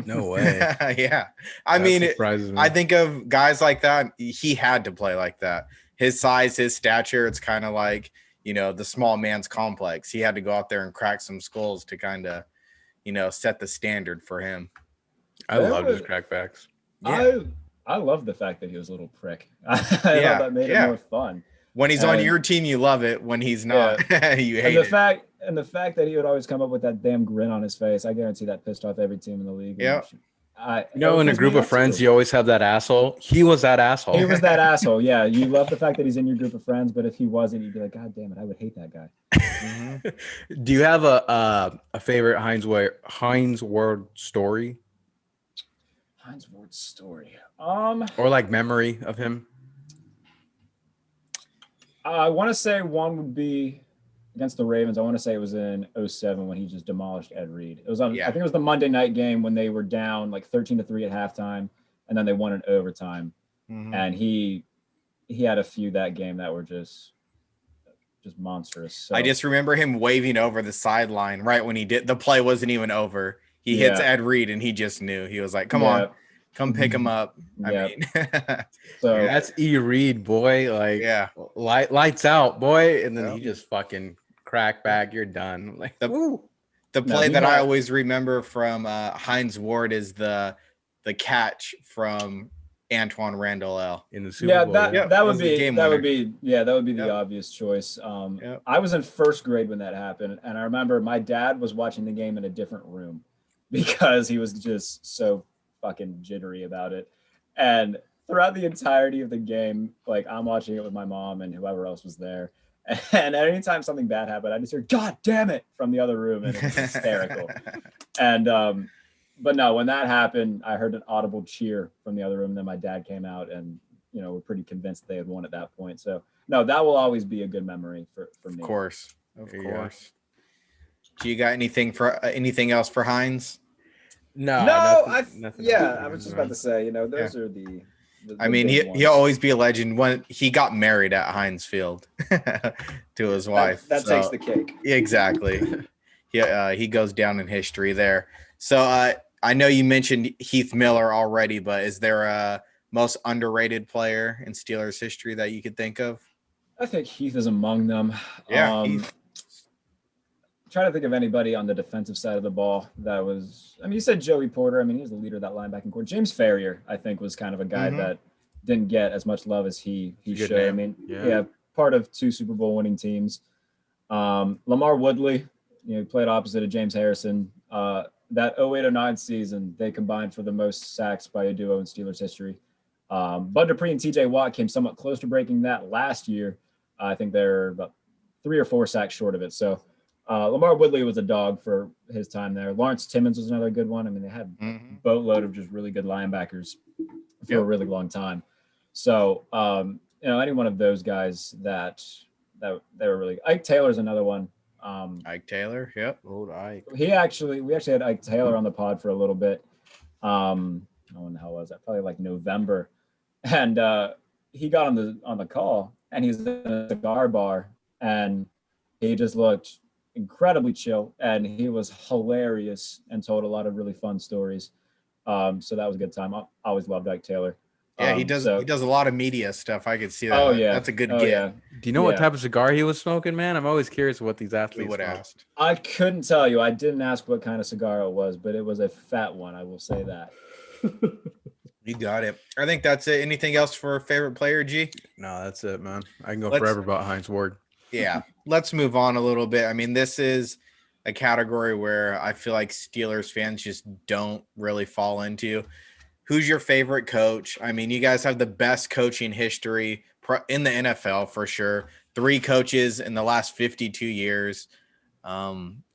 No way. Yeah. I mean, surprises me. I think of guys like that. He had to play like that. His size, his stature, it's kind of like, the small man's complex. He had to go out there and crack some skulls to kind of, set the standard for him. I loved his crackbacks. Yeah. I love the fact that he was a little prick. I thought that made it more fun. When he's on your team, you love it. When he's not, you hate it. And the fact that he would always come up with that damn grin on his face, I guarantee that pissed off every team in the league. Yeah. In a group of friends, you always have that asshole. He was that asshole. He was that asshole. Yeah. You love the fact that he's in your group of friends, but if he wasn't, you'd be like, God damn it, I would hate that guy. Do you have a favorite Hines Ward story? Hines Ward story. Or like memory of him? I want to say one would be against the Ravens. I want to say it was in 07 when he just demolished Ed Reed. It was on, I think it was the Monday night game when they were down like 13-3 at halftime, and then they won in overtime. And he had a few that game that were just monstrous. So, I just remember him waving over the sideline right when he did. The play wasn't even over. He hits Ed Reed, and he just knew. He was like, come on. Come pick him up. I mean, so that's E. Reed, boy. Like, lights out, boy. And then he just fucking crack back. You're done. Like the play that I always remember from Hines Ward is the catch from Antoine Randall in the Super Bowl. That would be the obvious choice. I was in 1st grade when that happened, and I remember my dad was watching the game in a different room because he was just so fucking jittery about it. And throughout the entirety of the game, like I'm watching it with my mom and whoever else was there. And anytime something bad happened, I just hear, God damn it, from the other room. And it was hysterical. And, but no, when that happened, I heard an audible cheer from the other room. And then my dad came out and, we're pretty convinced they had won at that point. So no, that will always be a good memory for me. Of course. Do you got anything else for Hines? No, nothing I was just about to say, those are the I mean, he'll always be a legend. When he got married at Heinz Field to his wife, that takes the cake. Exactly. He goes down in history there. So I know you mentioned Heath Miller already, but is there a most underrated player in Steelers history that you could think of? I think Heath is among them. Yeah. trying to think of anybody on the defensive side of the ball that was. I mean, you said Joey Porter. I mean, he was the leader of that linebacking core. James Ferrier, I think, was kind of a guy that didn't get as much love as he should. Name. I mean, yeah, part of 2 Super Bowl winning teams. Lamar Woodley, he played opposite of James Harrison. That 08-09 season, they combined for the most sacks by a duo in Steelers history. Bud Dupree and TJ Watt came somewhat close to breaking that last year. I think they're about 3 or 4 sacks short of it. So Lamar Woodley was a dog for his time there. Lawrence Timmons was another good one. I mean, they had a boatload of just really good linebackers for a really long time. So, any one of those guys that they were really. Ike Taylor's another one. Ike Taylor, yep. Old Ike. We actually had Ike Taylor on the pod for a little bit. When the hell was that? Probably like November. And he got on the call, and he's in a cigar bar, and he just looked incredibly chill, and he was hilarious and told a lot of really fun stories. So that was a good time. I always loved Ike Taylor. Yeah, he does a lot of media stuff. I could see that. Oh yeah, that's a good get. Yeah. Do you know what type of cigar he was smoking, man? I'm always curious what these athletes would smoke. asked. I couldn't tell you. I didn't ask what kind of cigar it was, but it was a fat one. I will say that. You got it. I think that's it. Anything else for a favorite player, G? No, that's it, man. I can go forever about Heinz Ward. Yeah. Let's move on a little bit. I mean, this is a category where I feel like Steelers fans just don't really fall into. Who's your favorite coach? I mean, you guys have the best coaching history in the NFL for sure. 3 coaches in the last 52 years.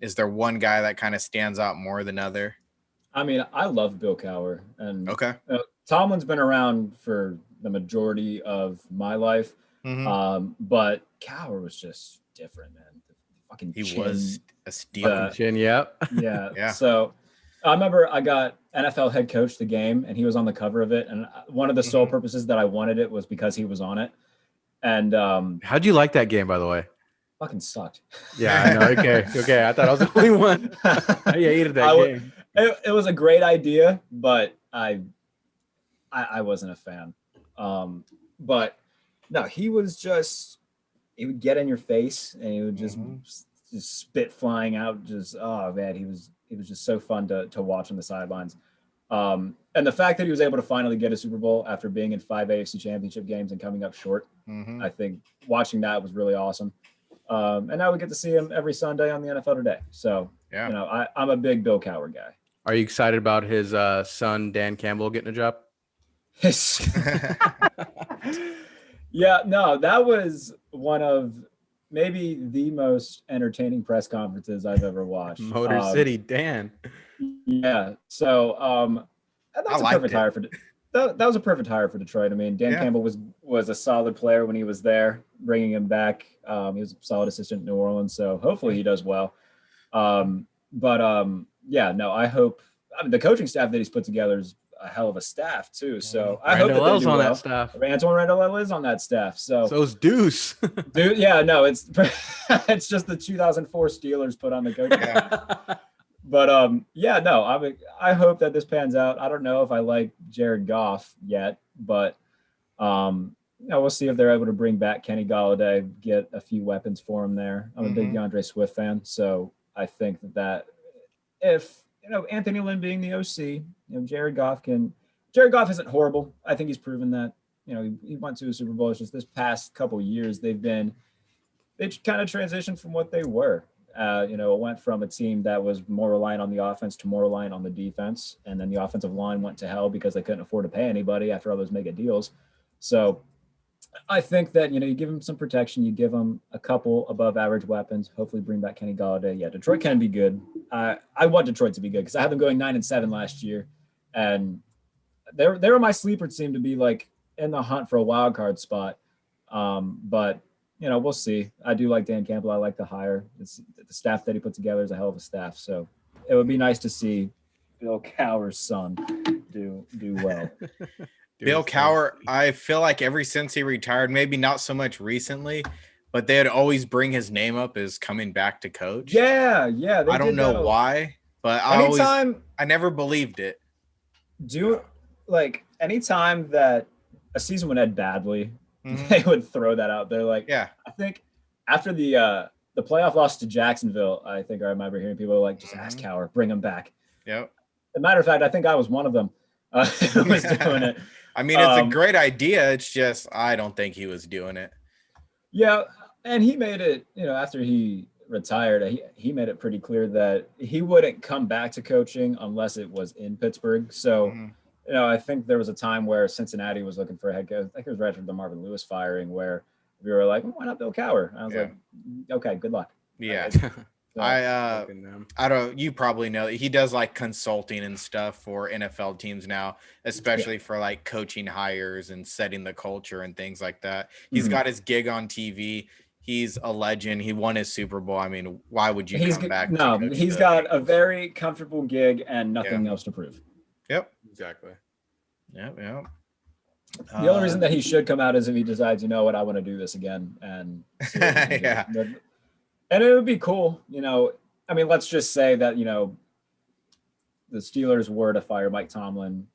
Is there one guy that kind of stands out more than other? I mean, I love Bill Cowher. And okay. Tomlin's been around for the majority of my life. But Cowher was just different, man. He was a steal. Chin, yeah. Yeah. So I remember I got NFL head coach the game, and he was on the cover of it. And one of the sole purposes that I wanted it was because he was on it. And how'd you like that game, by the way? Fucking sucked. Yeah, I know. Okay. I thought I was the only one. I hated that game. It was a great idea, but I wasn't a fan. But no, he would get in your face, and he would just spit flying out. Oh man, he was just so fun to watch on the sidelines. And the fact that he was able to finally get a Super Bowl after being in 5 AFC Championship games and coming up short, I think watching that was really awesome. And now we get to see him every Sunday on the NFL Today. So, I'm a big Bill Cowher guy. Are you excited about his son, Dan Campbell, getting a job? Yeah, no, that was one of maybe the most entertaining press conferences I've ever watched. Motor City Dan. Yeah, so that was a perfect hire for that was a perfect hire for Detroit. I mean, Dan Campbell was a solid player when he was there. Bringing him back, he was a solid assistant in New Orleans, so hopefully he does well. I hope. I mean, the coaching staff that he's put together is a hell of a staff too. So I hope that they do on well. That staff. Antoine Randall is on that staff. So is Deuce. Dude, yeah, no, it's it's just the 2004 Steelers put on the coaching staff. But I hope that this pans out. I don't know if I like Jared Goff yet, but we'll see if they're able to bring back Kenny Golladay, get a few weapons for him there. I'm a big DeAndre Swift fan, so I think that if Anthony Lynn being the OC, Jared Goff isn't horrible. I think he's proven that. He went to a Super Bowl. It's just this past couple years they kind of transitioned from what they were. It went from a team that was more reliant on the offense to more reliant on the defense. And then the offensive line went to hell because they couldn't afford to pay anybody after all those mega deals. So I think that, you give them some protection. You give them a couple above average weapons, hopefully bring back Kenny Golladay. Yeah, Detroit can be good. I want Detroit to be good because I had them going 9-7 last year. And they were my sleeper team to be like in the hunt for a wild card spot. But we'll see. I do like Dan Campbell. I like the hire. The staff that he put together is a hell of a staff. So it would be nice to see Bill Cowher's son do well. Bill Cowher, I feel like ever since he retired, maybe not so much recently, but they'd always bring his name up as coming back to coach. Yeah. I don't know why, but I never believed it. Anytime that a season would end badly, they would throw that out there. I think after the the playoff loss to Jacksonville, I think I remember hearing people like, just ask Cowher, bring him back. Yep. As a matter of fact, I think I was one of them who was doing it. I mean, it's a great idea. It's just I don't think he was doing it. Yeah, and he made it, after he retired, he made it pretty clear that he wouldn't come back to coaching unless it was in Pittsburgh. So, I think there was a time where Cincinnati was looking for a head coach. I think it was right after the Marvin Lewis firing where we were like, why not Bill Cowher? And I was like, okay, good luck. Yeah. I don't, you probably know he does like consulting and stuff for NFL teams now, especially for like coaching hires and setting the culture and things like that. He's got his gig on TV. He's a legend. He won his Super Bowl. I mean, why would you come back? No, he's got a very comfortable gig and nothing else to prove. Yep. Exactly. Yep. The only reason that he should come out is if he decides, you know what, I want to do this again. And and it would be cool, I mean, let's just say that, the Steelers were to fire Mike Tomlin,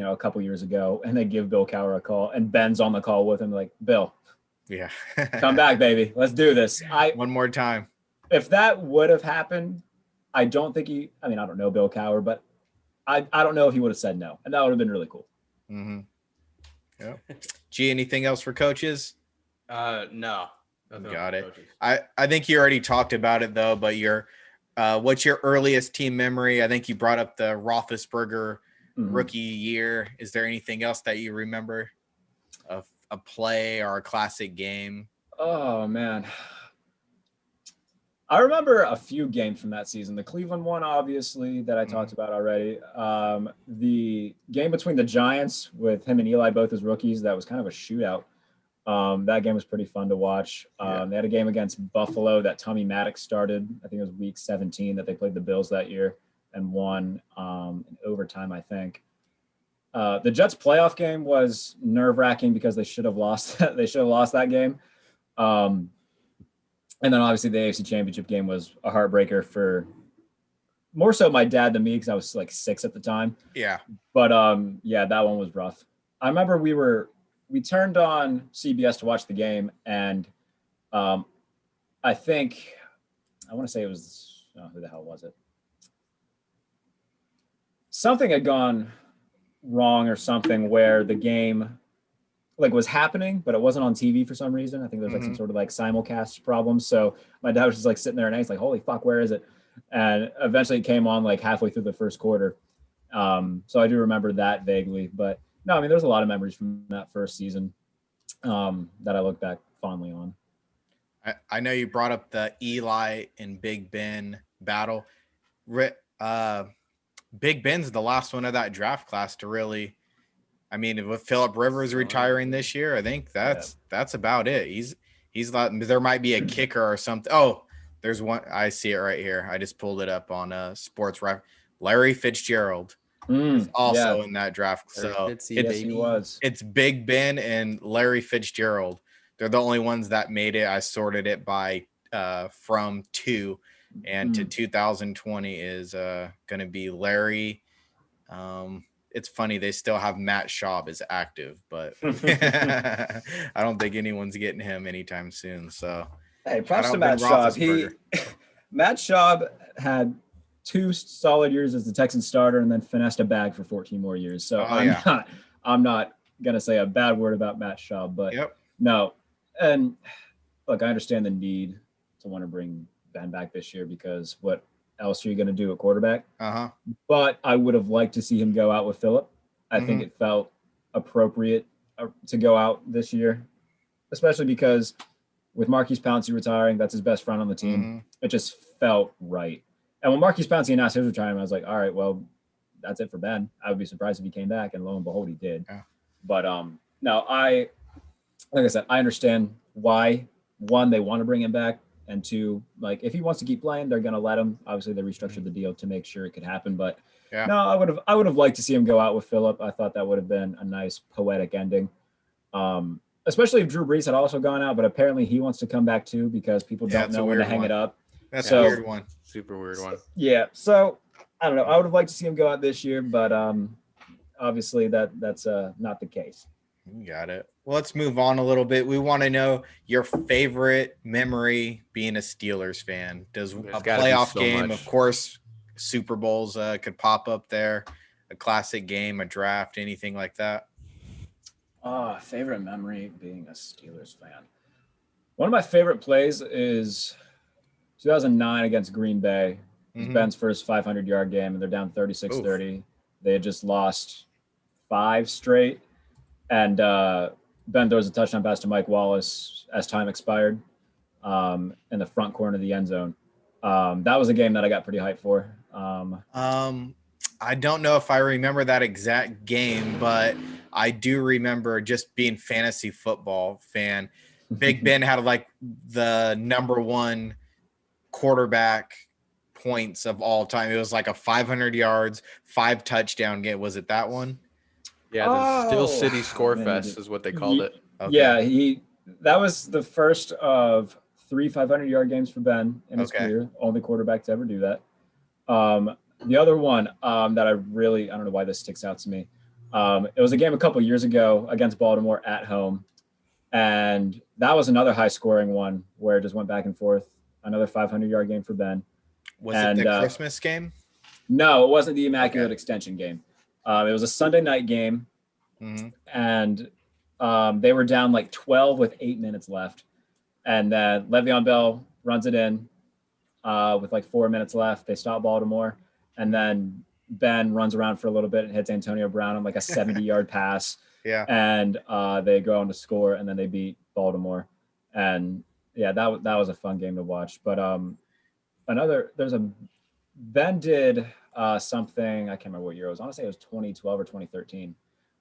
a couple years ago, and they give Bill Cowher a call, and Ben's on the call with him, like, Bill, come back, baby. Let's do this. One more time. If that would have happened, I don't think I don't know Bill Cowher, but I don't know if he would have said no, and that would have been really cool. Mm-hmm. Yeah. Gee, anything else for coaches? No. Got it. I think you already talked about it though, but what's your earliest team memory? I think you brought up the Roethlisberger rookie year. Is there anything else that you remember of a play or a classic game? Oh man. I remember a few games from that season. The Cleveland one, obviously, that I talked about already. The game between the Giants with him and Eli both as rookies, that was kind of a shootout. That game was pretty fun to watch. They had a game against Buffalo that Tommy Maddox started. I think it was week 17 that they played the Bills that year and won in overtime, I think. The Jets playoff game was nerve-wracking because they should have lost that game. And then obviously the AFC Championship game was a heartbreaker for more so my dad than me because I was like 6 at the time. Yeah. But that one was rough. I remember we turned on CBS to watch the game, and I want to say it was who the hell was it? Something had gone wrong or something where the game was happening, but it wasn't on TV for some reason. I think there's some sort of simulcast problem. So my dad was just sitting there and he's like, holy fuck, where is it? And eventually it came on halfway through the first quarter. So I do remember that vaguely, but no, I mean, there's a lot of memories from that first season that I look back fondly on. I know you brought up the Eli and Big Ben battle. Big Ben's the last one of that draft class to really, I mean, with Phillip Rivers retiring this year, I think that's about it. He's there might be a kicker or something. Oh, there's one. I see it right here. I just pulled it up on Sports Ref. Larry Fitzgerald is also in that draft. So it's Big Ben and Larry Fitzgerald. They're the only ones that made it. I sorted it by from 2 and to 2020 is going to be Larry. It's funny they still have Matt Schaub as active, but I don't think anyone's getting him anytime soon. So hey, props to Matt Schaub. Matt Schaub had 2 solid years as the Texans starter and then finessed a bag for 14 more years. So I'm not gonna say a bad word about Matt Schaub, but no. And look, I understand the need to want to bring Ben back this year because what else are you going to do at quarterback? But I would have liked to see him go out with Phillip. I think it felt appropriate to go out this year, especially because with Marquise Pouncey retiring, that's his best friend on the team. It just felt right. And when Marquise Pouncey announced his retirement, I was like, all right, well, that's it for Ben. I would be surprised if he came back, and lo and behold, he did. Yeah. But no, like I said, I understand why, 1, they want to bring him back, and 2, if he wants to keep playing, they're going to let him. Obviously, they restructured the deal to make sure it could happen. But no, I would have liked to see him go out with Phillip. I thought that would have been a nice poetic ending, especially if Drew Brees had also gone out. But apparently, he wants to come back too because people don't know when to hang it up. That's a weird one. Super weird one. Yeah. So I don't know. I would have liked to see him go out this year, but obviously that's not the case. You got it. Well, let's move on a little bit. We want to know your favorite memory being a Steelers fan. Does a gotta be playoff so game, much. of course, Super Bowls could pop up there, a classic game, a draft, anything like that? Favorite memory being a Steelers fan. One of my favorite plays is 2009 against Green Bay. It was Ben's first 500-yard game, and they're down 36-30. They had just lost 5 straight, and Ben throws a touchdown pass to Mike Wallace as time expired in the front corner of the end zone. That was a game that I got pretty hyped for. I don't know if I remember that exact game, but I do remember just being fantasy football fan. Big Ben had like the number 1 quarterback points of all time. It was like a 500 yards, 5 touchdown game. Was it that one? Yeah, the Steel City Score Fest is what they called it. Okay. Yeah, that was the first of 3 500-yard games for Ben in his career. Only quarterback to ever do that. The other one that I don't know why this sticks out to me. It was a game a couple years ago against Baltimore at home. And that was another high-scoring one where it just went back and forth. Another 500-yard game for Ben. Was it the Christmas game? No, it wasn't the Immaculate Extension game. It was a Sunday night game. And they were down like 12 with 8 minutes left. And then Le'Veon Bell runs it in with like 4 minutes left. They stop Baltimore. And then Ben runs around for a little bit and hits Antonio Brown on like a 70-yard pass. Yeah. And they go on to score, and then they beat Baltimore. And yeah, that was a fun game to watch. But Ben did something, I can't remember what year it was. I want to say it was 2012 or 2013.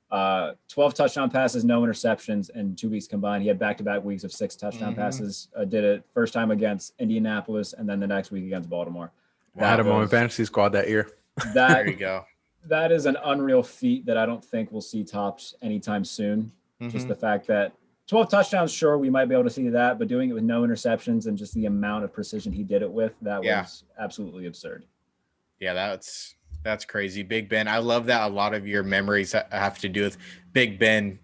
12 touchdown passes, no interceptions in 2 weeks combined. He had back-to-back weeks of 6 touchdown passes. Did it first time against Indianapolis, and then the next week against Baltimore. I had him on my fantasy squad that year. There you go. That is an unreal feat that I don't think we'll see topped anytime soon. Just the fact that 12 touchdowns, sure, we might be able to see that, but doing it with no interceptions and just the amount of precision he did it with, that was absolutely absurd. Yeah, that's crazy. Big Ben. I love that a lot of your memories have to do with Big Ben,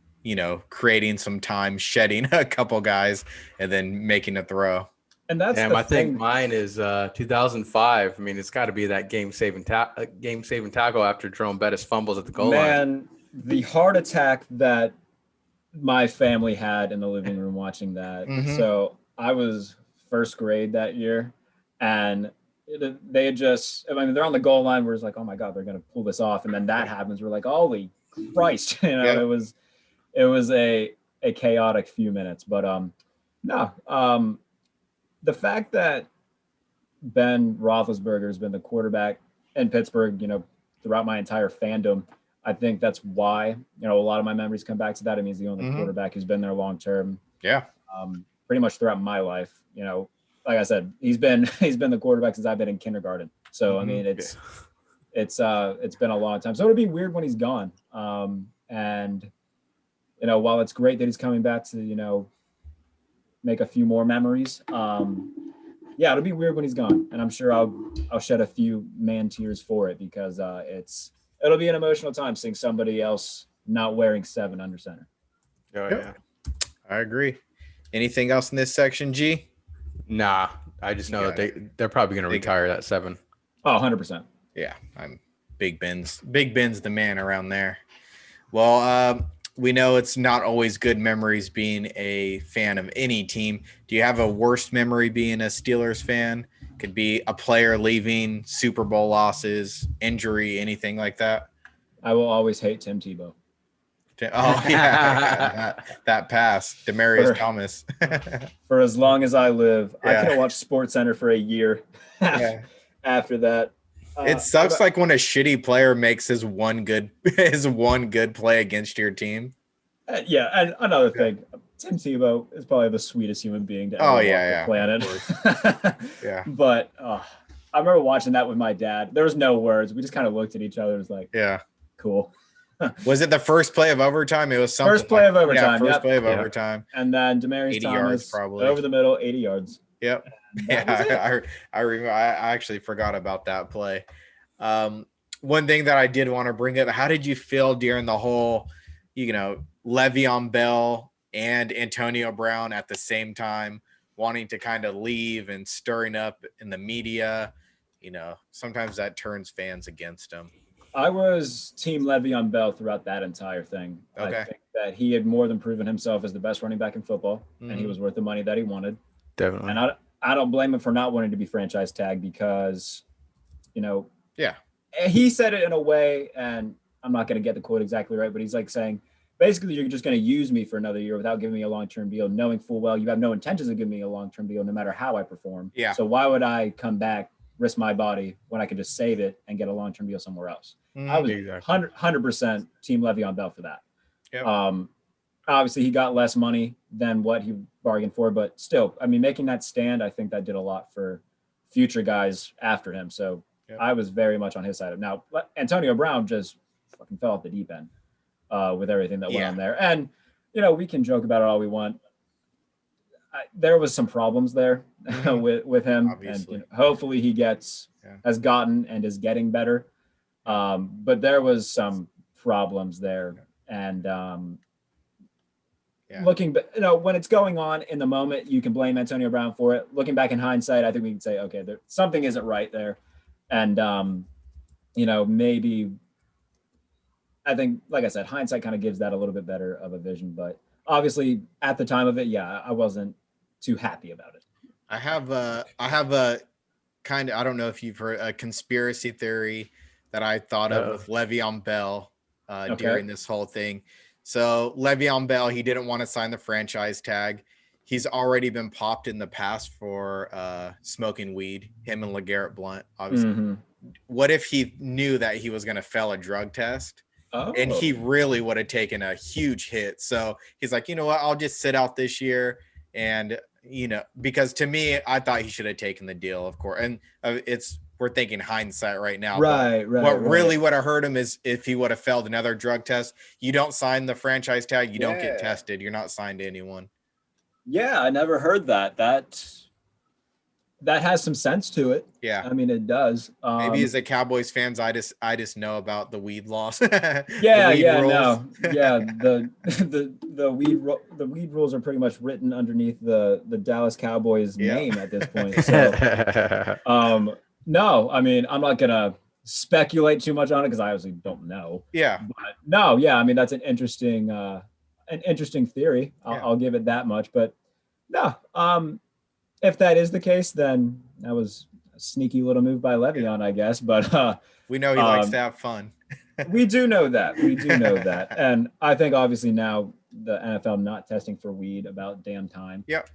creating some time, shedding a couple guys, and then making a throw. And that's I think mine is 2005. I mean, it's got to be that game-saving tackle after Jerome Bettis fumbles at the goal line. Man, the heart attack that my family had in the living room watching that. So I was first grade that year, and they had they're on the goal line. We're just like, oh my God, they're going to pull this off. And then that happens. We're like, holy Christ. It was a chaotic few minutes, but the fact that Ben Roethlisberger has been the quarterback in Pittsburgh, throughout my entire fandom, I think that's why, a lot of my memories come back to that. I mean, he's the only quarterback who's been there long term. Yeah. Pretty much throughout my life, like I said, he's been the quarterback since I've been in kindergarten. So, I mean, it's been a long time. So it'll be weird when he's gone. And, while it's great that he's coming back to, make a few more memories. It'll be weird when he's gone, and I'm sure I'll shed a few man tears for it because it'll be an emotional time seeing somebody else not wearing 7 under center. Oh yeah, I agree. Anything else in this section, G? Nah, I just know that they're probably going to retire that 7. Oh, 100%. Yeah, I'm Big Ben's the man around there. Well, we know it's not always good memories being a fan of any team. Do you have a worst memory being a Steelers fan? Could be a player leaving, Super Bowl losses, injury, anything like that. I will always hate Tim Tebow. Oh, yeah. that pass, Demaryius Thomas. For as long as I live, I could have watched SportsCenter for a year after that. It sucks like when a shitty player makes his one good play against your team. And another thing, Tim Tebow is probably the sweetest human being to ever walk the planet. Yeah. But I remember watching that with my dad. There was no words. We just kind of looked at each other. It was like, cool. Was it the first play of overtime? It was something. First play of overtime. First play of overtime. And then Demaryius 80 Thomas yards probably over the middle, 80 yards. Yep. I remember. I actually forgot about that play. One thing that I did want to bring up: how did you feel during the whole, Le'Veon Bell and Antonio Brown at the same time, wanting to kind of leave and stirring up in the media. Sometimes that turns fans against him. I was team Le'Veon Bell throughout that entire thing. Okay. I think that he had more than proven himself as the best running back in football, and he was worth the money that he wanted. Definitely. And I don't blame him for not wanting to be franchise tagged because, Yeah. he said it in a way, and I'm not going to get the quote exactly right, but he's like saying, basically, you're just going to use me for another year without giving me a long-term deal, knowing full well you have no intentions of giving me a long-term deal no matter how I perform. Yeah. So why would I come back, risk my body when I could just save it and get a long-term deal somewhere else? I was 100% team Le'Veon Bell for that. Yep. Obviously, he got less money than what he bargained for, but still, I mean, making that stand, I think that did a lot for future guys after him. So I was very much on his side. Now, Antonio Brown just fucking fell off the deep end with everything that went on there. And, we can joke about it all we want. There was some problems there with him. Obviously. And hopefully he has gotten and is getting better. But there was some problems there. And looking, when it's going on in the moment, you can blame Antonio Brown for it. Looking back in hindsight, I think we can say, okay, something isn't right there. And, maybe, I think, like I said, hindsight kind of gives that a little bit better of a vision. But obviously, at the time of it, I wasn't too happy about it. I have a kind of, I don't know if you've heard a conspiracy theory that I thought of with Le'Veon Bell during this whole thing. So Le'Veon Bell, he didn't want to sign the franchise tag. He's already been popped in the past for smoking weed, him and LeGarrette Blount, obviously. Mm-hmm. What if he knew that he was going to fail a drug test? And he really would have taken a huge hit. So he's like, you know what? I'll just sit out this year. And, because to me, I thought he should have taken the deal, of course. And we're thinking hindsight right now. Right. What really would have hurt him is if he would have failed another drug test. You don't sign the franchise tag. You don't get tested. You're not signed to anyone. Yeah, I never heard that. That has some sense to it. Yeah. I mean, it does. Maybe as a Cowboys fans, I just know about the weed laws. The weed rules are pretty much written underneath the Dallas Cowboys name at this point. So, no, I mean, I'm not gonna speculate too much on it because I obviously don't know. Yeah. But no, I mean, that's an interesting theory. I'll give it that much. But no, if that is the case, then that was a sneaky little move by Le'Veon, I guess. But we know he likes to have fun. We do know that. And I think obviously now the NFL not testing for weed about damn time. Yep.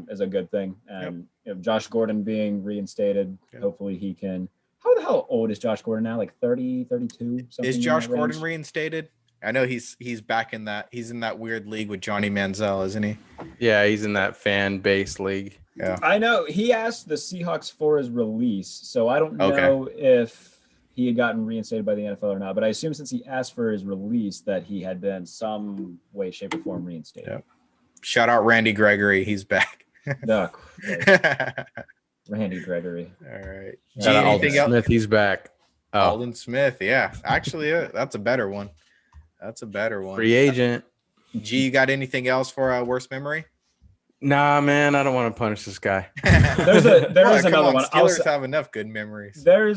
Is a good thing. And Josh Gordon being reinstated, hopefully he can. How the hell old is Josh Gordon now? Like 30, 32? Something. Is Josh Gordon reinstated? I know he's back in that. He's in that weird league with Johnny Manziel, isn't he? Yeah, he's in that fan base league. Yeah, I know. He asked the Seahawks for his release, so I don't know if he had gotten reinstated by the NFL or not. But I assume since he asked for his release, that he had been some way, shape, or form reinstated. Yep. Shout out Randy Gregory, he's back. Randy Gregory. All right. Shout out Alden Smith, he's back. Alden Smith, yeah. Actually, that's a better one. Free agent. G, you got anything else for worst memory? Nah, man, I don't want to punish this guy. There's another one. Steelers have enough good memories. I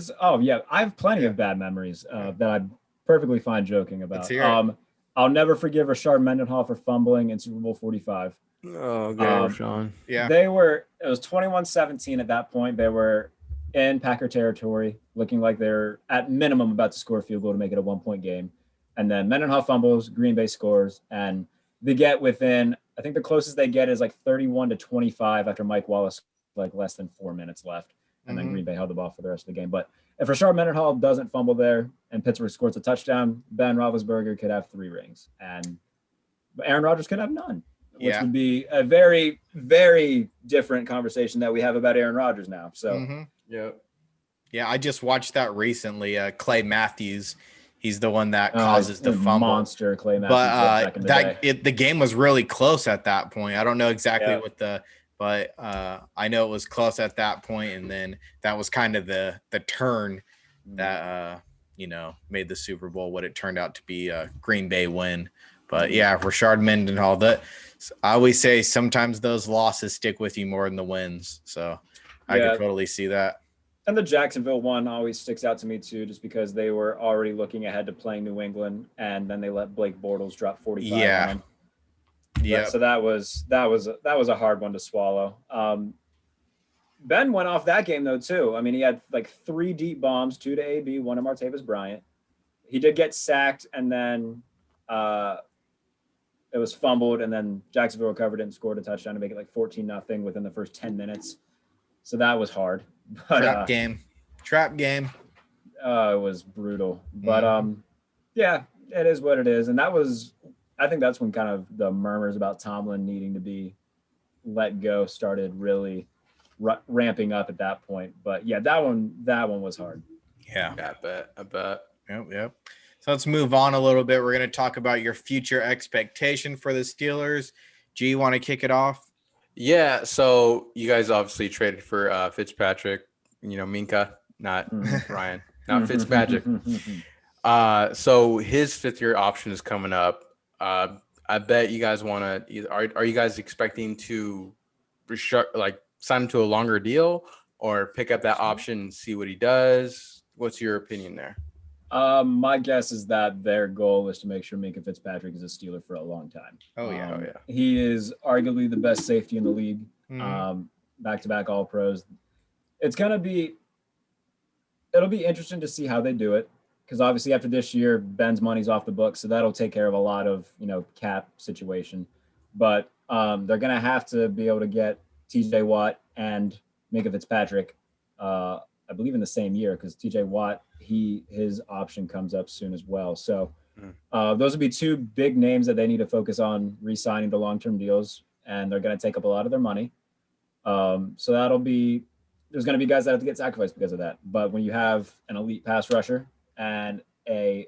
have plenty of bad memories that I'm perfectly fine joking about. Let's hear it. I'll never forgive Rashard Mendenhall for fumbling in Super Bowl 45. Oh, God, Rashawn. Yeah. It was 21-17 at that point. They were in Packer territory, looking like they're at minimum about to score a field goal to make it a 1-point game. And then Mendenhall fumbles, Green Bay scores, and they get within, I think the closest they get is like 31-25 after Mike Wallace, like less than 4 minutes left. And then Green Bay held the ball for the rest of the game. But if Rashard Mendenhall doesn't fumble there and Pittsburgh scores a touchdown, Ben Roethlisberger could have 3 rings. And Aaron Rodgers could have none, which would be a very, very different conversation that we have about Aaron Rodgers now. So, Yeah, I just watched that recently. Clay Matthews. He's the one that causes the fumble. Monster Clay Matthews. But the game was really close at that point. I don't know exactly but I know it was close at that point, and then that was kind of the turn that made the Super Bowl what it turned out to be, a Green Bay win But yeah, Rashard Mendenhall. That I always say sometimes those losses stick with you more than the wins. So I could totally see that. And the Jacksonville one always sticks out to me too, just because they were already looking ahead to playing New England, and then they let Blake Bortles drop 45 on them. Yeah. So that was a hard one to swallow. Ben went off that game though too. I mean, he had like 3 deep bombs, 2 to AB, 1 to Martavis Bryant. He did get sacked, and then it was fumbled, and then Jacksonville recovered it and scored a touchdown to make it like 14-0 within the first 10 minutes. So that was hard. But, Trap game. It was brutal. But yeah, it is what it is. And I think that's when kind of the murmurs about Tomlin needing to be let go started really ramping up at that point. But yeah, that one was hard. Yeah. I bet. Yep. So let's move on a little bit. We're going to talk about your future expectation for the Steelers. G, you want to kick it off? Yeah, so you guys obviously traded for Fitzpatrick, Minka, not Ryan, not Fitzpatrick. So his 5th-year option is coming up. I bet you guys want to. Are you guys expecting to sign him to a longer deal, or pick up that option and see what he does? What's your opinion there? My guess is that their goal is to make sure Minka Fitzpatrick is a Steeler for a long time. Oh yeah. He is arguably the best safety in the league. Back-to-back All-Pros. It'll be interesting to see how they do it, because obviously after this year, Ben's money's off the books, so that'll take care of a lot of cap situation. But they're gonna have to be able to get TJ Watt and Minka Fitzpatrick, I believe in the same year, because TJ Watt, his option comes up soon as well. So those would be 2 big names that they need to focus on re-signing to long-term deals, and they're going to take up a lot of their money. So there's going to be guys that have to get sacrificed because of that. But when you have an elite pass rusher and an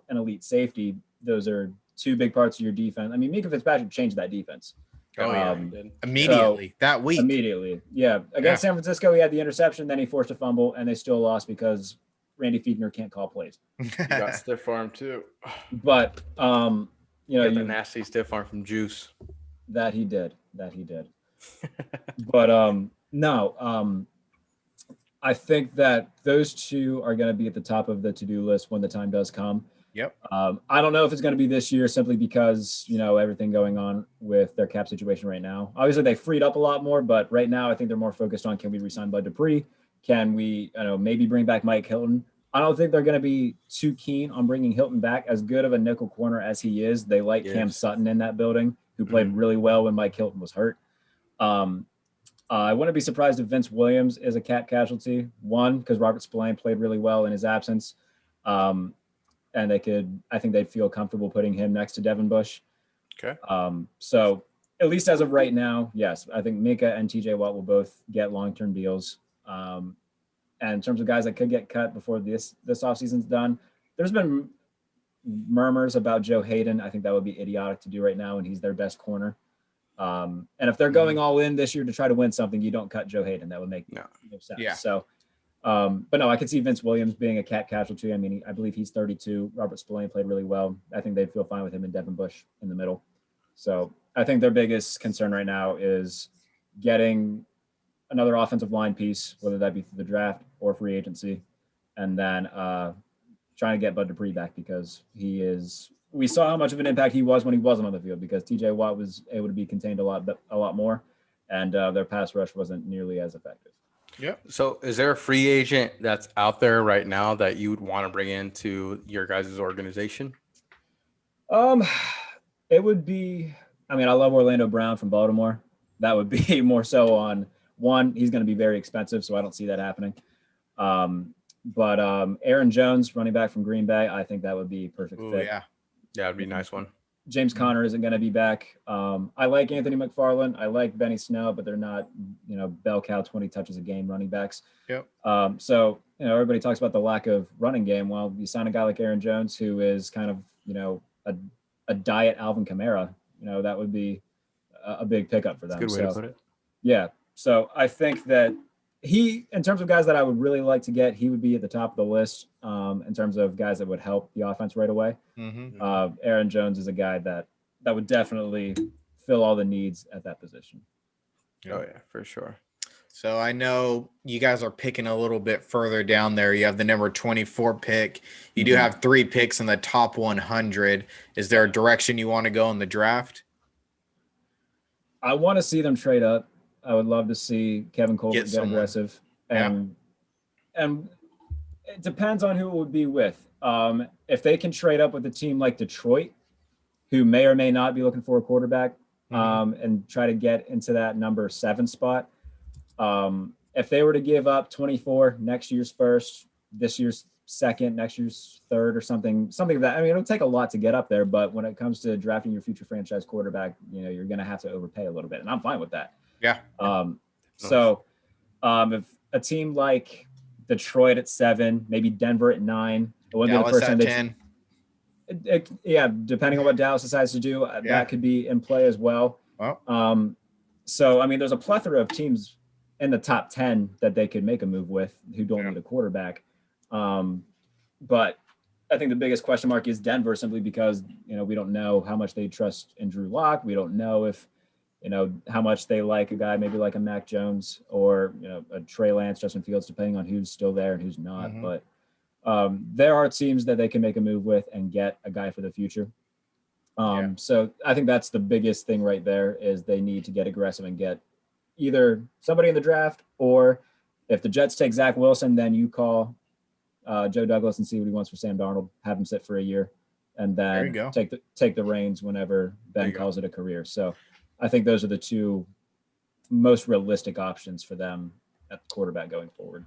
elite safety, those are 2 big parts of your defense. I mean, Minka Fitzpatrick changed that defense. Immediately that week. Yeah. Against San Francisco, he had the interception, then he forced a fumble, and they still lost because Randy Fiedner can't call plays. You got stiff arm too. But the nasty stiff arm from Juice. That he did. But I think that those 2 are going to be at the top of the to-do list when the time does come. Yep. I don't know if it's going to be this year, simply because everything going on with their cap situation right now. Obviously, they freed up a lot more, but right now I think they're more focused on, can we re-sign Bud Dupree? Can we, maybe bring back Mike Hilton? I don't think they're going to be too keen on bringing Hilton back. As good of a nickel corner as he is, they like Cam Sutton in that building, who played really well when Mike Hilton was hurt. I wouldn't be surprised if Vince Williams is a cap casualty. One, because Robert Spillane played really well in his absence. And I think they'd feel comfortable putting him next to Devin Bush. Okay. So at least as of right now, yes, I think Minka and TJ Watt will both get long-term deals. And in terms of guys that could get cut before this offseason's done, there's been murmurs about Joe Hayden. I think that would be idiotic to do right now, and he's their best corner. And if they're going all in this year to try to win something, you don't cut Joe Hayden. That would make no sense. Yeah. So, but no, I could see Vince Williams being a cap casualty. I mean, I believe he's 32. Robert Spillane played really well. I think they'd feel fine with him and Devin Bush in the middle. So I think their biggest concern right now is getting another offensive line piece, whether that be through the draft or free agency, and then trying to get Bud Dupree back, because we saw how much of an impact he was when he wasn't on the field, because TJ Watt was able to be contained a lot more, and their pass rush wasn't nearly as effective. Yeah. So is there a free agent that's out there right now that you would want to bring into your guys' organization? It would be, I love Orlando Brown from Baltimore. That would be more so on one, he's going to be very expensive, so I don't see that happening. But Aaron Jones, running back from Green Bay, I think that would be a perfect fit. Yeah, it'd be a nice one. James Conner isn't going to be back. I like Anthony McFarland. I like Benny Snell, but they're not, bell cow 20 touches a game running backs. Yep. So, everybody talks about the lack of running game. Well, you sign a guy like Aaron Jones, who is kind of, a diet Alvin Kamara, that would be a big pickup for them. That's a good way to put it. Yeah. So I think that in terms of guys that I would really like to get, he would be at the top of the list in terms of guys that would help the offense right away. Mm-hmm. Aaron Jones is a guy that that would definitely fill all the needs at that position. Oh yeah, for sure. So I know you guys are picking a little bit further down there. You have the number 24 pick. You do have 3 picks in the top 100. Is there a direction you want to go in the draft? I want to see them trade up. I would love to see Kevin Colbert get aggressive. And it depends on who it would be with. If they can trade up with a team like Detroit, who may or may not be looking for a quarterback, and try to get into that number 7 spot. If they were to give up 24, next year's first, this year's second, next year's third, or something like that. I mean, it'll take a lot to get up there, but when it comes to drafting your future franchise quarterback, you're going to have to overpay a little bit, and I'm fine with that. Yeah. So if a team like Detroit at 7, maybe Denver at 9, it wouldn't be the first time at 10. Depending on what Dallas decides to do, that could be in play as well. Well. So, I mean, there's a plethora of teams in the top 10 that they could make a move with who don't need a quarterback. But I think the biggest question mark is Denver, simply because, we don't know how much they trust in Drew Lock. We don't know if, how much they like a guy maybe like a Mac Jones or, a Trey Lance, Justin Fields, depending on who's still there and who's not. But there are teams that they can make a move with and get a guy for the future. So I think that's the biggest thing right there, is they need to get aggressive and get either somebody in the draft, or if the Jets take Zach Wilson, then you call Joe Douglas and see what he wants for Sam Darnold, have him sit for a year, and then take the reins whenever Ben calls it a career. So I think those are the 2 most realistic options for them at the quarterback going forward.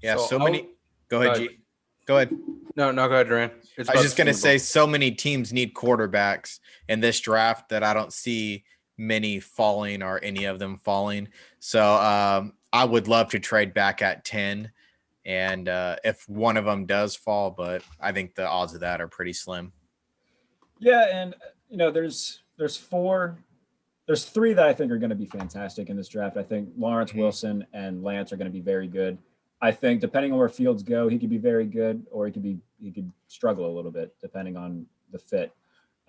Yeah. So many. Go ahead, G. Go ahead. No, go ahead, Duran. I was just going to say, so many teams need quarterbacks in this draft that I don't see many falling, or any of them falling. So I would love to trade back at 10. And if one of them does fall, but I think the odds of that are pretty slim. Yeah. And, there's 3 that I think are going to be fantastic in this draft. I think Lawrence, Wilson, and Lance are going to be very good. I think depending on where Fields go, he could be very good, or he could struggle a little bit depending on the fit.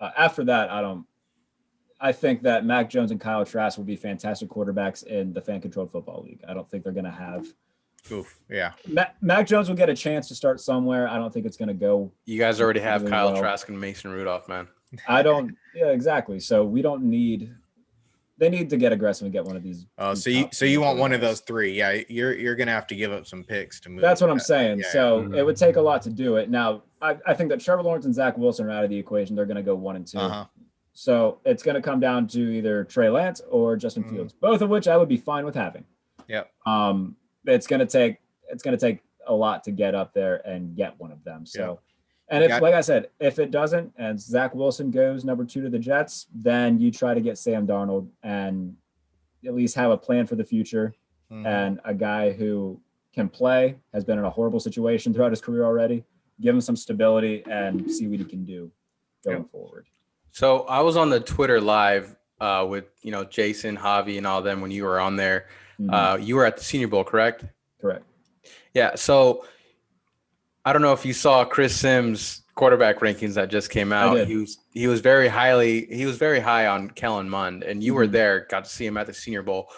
After that, I think that Mac Jones and Kyle Trask will be fantastic quarterbacks in the fan-controlled football league. I don't think they're going to have. Mac Jones will get a chance to start somewhere. I don't think it's going to go. You guys already have really Kyle Trask and Mason Rudolph, man. I don't. Yeah, exactly. So we don't need. They need to get aggressive and get one of these. Oh, so you want one of those 3? Yeah, you're gonna have to give up some picks to move. That's what I'm saying. It would take a lot to do it. Now, I think that Trevor Lawrence and Zach Wilson are out of the equation. They're gonna go 1 and 2. So it's gonna come down to either Trey Lance or Justin Fields, both of which I would be fine with having. Yep. It's gonna take a lot to get up there and get one of them. So. Yep. And like I said, if it doesn't, and Zach Wilson goes number 2 to the Jets, then you try to get Sam Darnold and at least have a plan for the future, and a guy who can play, has been in a horrible situation throughout his career already. Give him some stability and see what he can do going forward. So I was on the Twitter live with Jason, Javi, and all them when you were on there. You were at the Senior Bowl, correct? Correct. Yeah. So I don't know if you saw Chris Sims' quarterback rankings that just came out. He was very high on Kellen Mond, and you were there, got to see him at the Senior Bowl.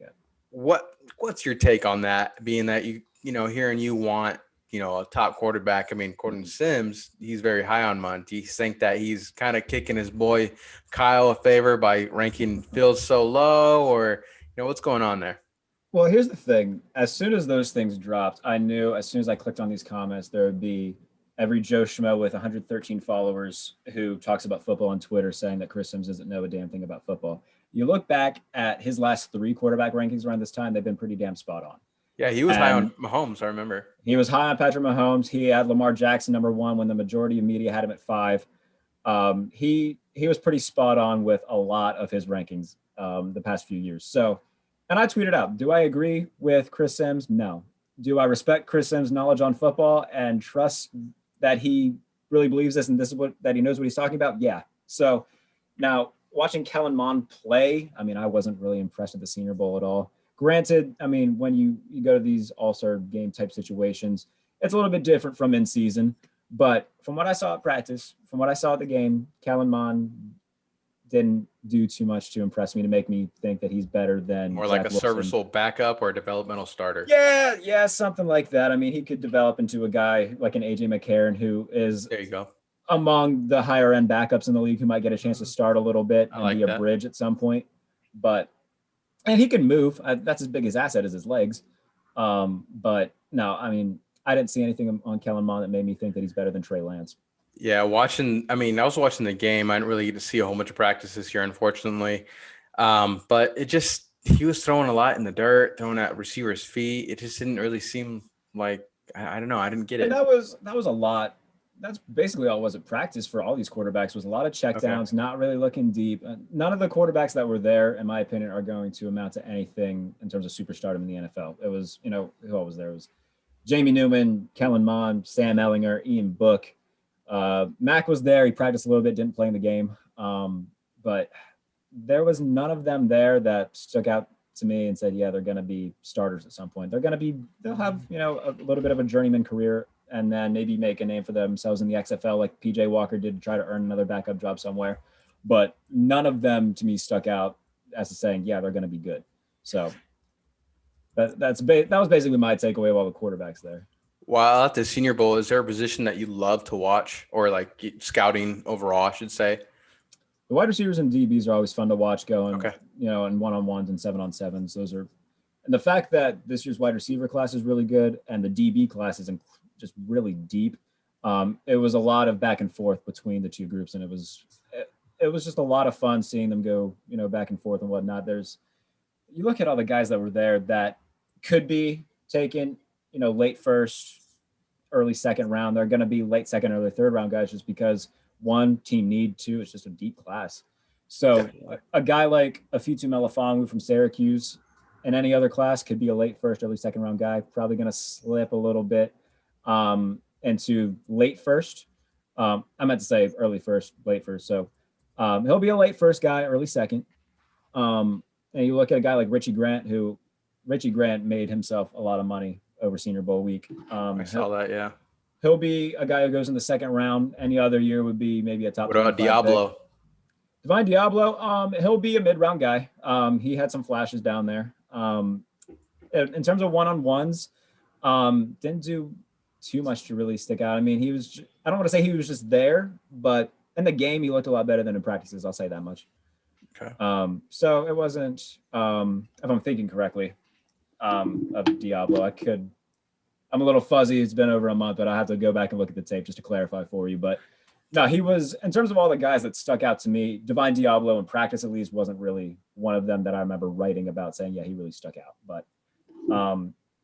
Yeah. What's your take on that? Being that hearing you want a top quarterback. I mean, according to Sims, he's very high on Mond. Do you think that he's kind of kicking his boy Kyle a favor by ranking Fields so low, or what's going on there? Well, here's the thing. As soon as those things dropped, I knew as soon as I clicked on these comments, there would be every Joe Schmo with 113 followers who talks about football on Twitter saying that Chris Sims doesn't know a damn thing about football. You look back at his last 3 quarterback rankings around this time, they've been pretty damn spot on. Yeah, he was high on Mahomes, I remember. He was high on Patrick Mahomes. He had Lamar Jackson number 1 when the majority of media had him at 5. He was pretty spot on with a lot of his rankings the past few years. So, and I tweeted out, do I agree with Chris Sims? No. Do I respect Chris Sims' knowledge on football and trust that he really believes this and this is that he knows what he's talking about? Yeah. So now watching Kellen Mond play, I mean, I wasn't really impressed at the Senior Bowl at all. Granted, I mean, when you go to these all-star game type situations, it's a little bit different from in season. But from what I saw at practice, from what I saw at the game, Kellen Mond didn't do too much to impress me to make me think that he's better than More Zach like a Wilson. serviceable backup or a developmental starter. Yeah, something like that. I mean, he could develop into a guy like an AJ McCarron, who is There you go. among the higher end backups in the league, who might get a chance to start a little bit and like be a that. bridge at some point. And he can move. That's as big his asset is his legs. But no, I mean, I didn't see anything on Kellen Mond that made me think that he's better than Trey Lance. Yeah, I was watching the game. I didn't really get to see a whole bunch of practice this year, unfortunately. But he was throwing a lot in the dirt, throwing at receivers' feet. It just didn't really seem like, I don't know. I didn't get it. And that was a lot. That's basically all it was at practice for all these quarterbacks, was a lot of checkdowns, not really looking deep. None of the quarterbacks that were there, in my opinion, are going to amount to anything in terms of superstardom in the NFL. It was, who all was there? It was Jamie Newman, Kellen Mond, Sam Ellinger, Ian Book. Mac was there. He practiced a little bit, didn't play in the game. But there was none of them there that stuck out to me and said, yeah, they're going to be starters at some point. They'll have, a little bit of a journeyman career and then maybe make a name for themselves in the XFL like PJ Walker did to try to earn another backup job somewhere. But none of them to me stuck out as to saying, yeah, they're going to be good. So that was basically my takeaway of all the quarterbacks there. While at the Senior Bowl, is there a position that you love to watch, or like scouting overall, I should say? The wide receivers and DBs are always fun to watch going, Okay. In 1-on-1s and 7-on-7s. And the fact that this year's wide receiver class is really good and the DB class is just really deep. It was a lot of back and forth between the two groups, and it was just a lot of fun seeing them go, back and forth and whatnot. You look at all the guys that were there that could be taken, late first, early second round. They're going to be late second, early third round guys just because one, team need, two, it's just a deep class. So a guy like Afitu Melifonwu from Syracuse in any other class could be a late first, early second round guy, probably going to slip a little bit into late first. I meant to say early first, late first. So he'll be a late first guy, early second. And you look at a guy like Richie Grant made himself a lot of money over Senior Bowl week. I saw that, yeah. He'll be a guy who goes in the second round. Any other year would be maybe a top. What about Diablo? Pick. Divine Diablo, he'll be a mid-round guy. He had some flashes down there. In terms of one-on-ones, didn't do too much to really stick out. I mean, I don't want to say he was just there, but in the game, he looked a lot better than in practices. I'll say that much. Okay. So it wasn't, if I'm thinking correctly, of Diablo. I'm a little fuzzy. It's been over a month, but I have to go back and look at the tape just to clarify for you. But no, he was, in terms of all the guys that stuck out to me, Divine Diablo in practice at least wasn't really one of them that I remember writing about saying, yeah, he really stuck out. But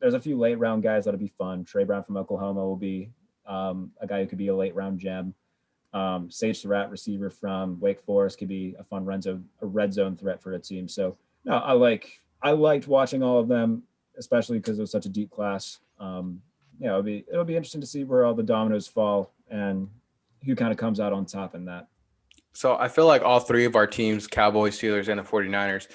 there's a few late round guys that'll be fun. Trey Brown from Oklahoma will be a guy who could be a late round gem. Sage Surratt, receiver from Wake Forest, could be a fun red zone threat for a team. So no, I liked watching all of them, especially because it was such a deep class. It'll be interesting to see where all the dominoes fall and who kind of comes out on top in that. So I feel like all three of our teams, Cowboys, Steelers, and the 49ers,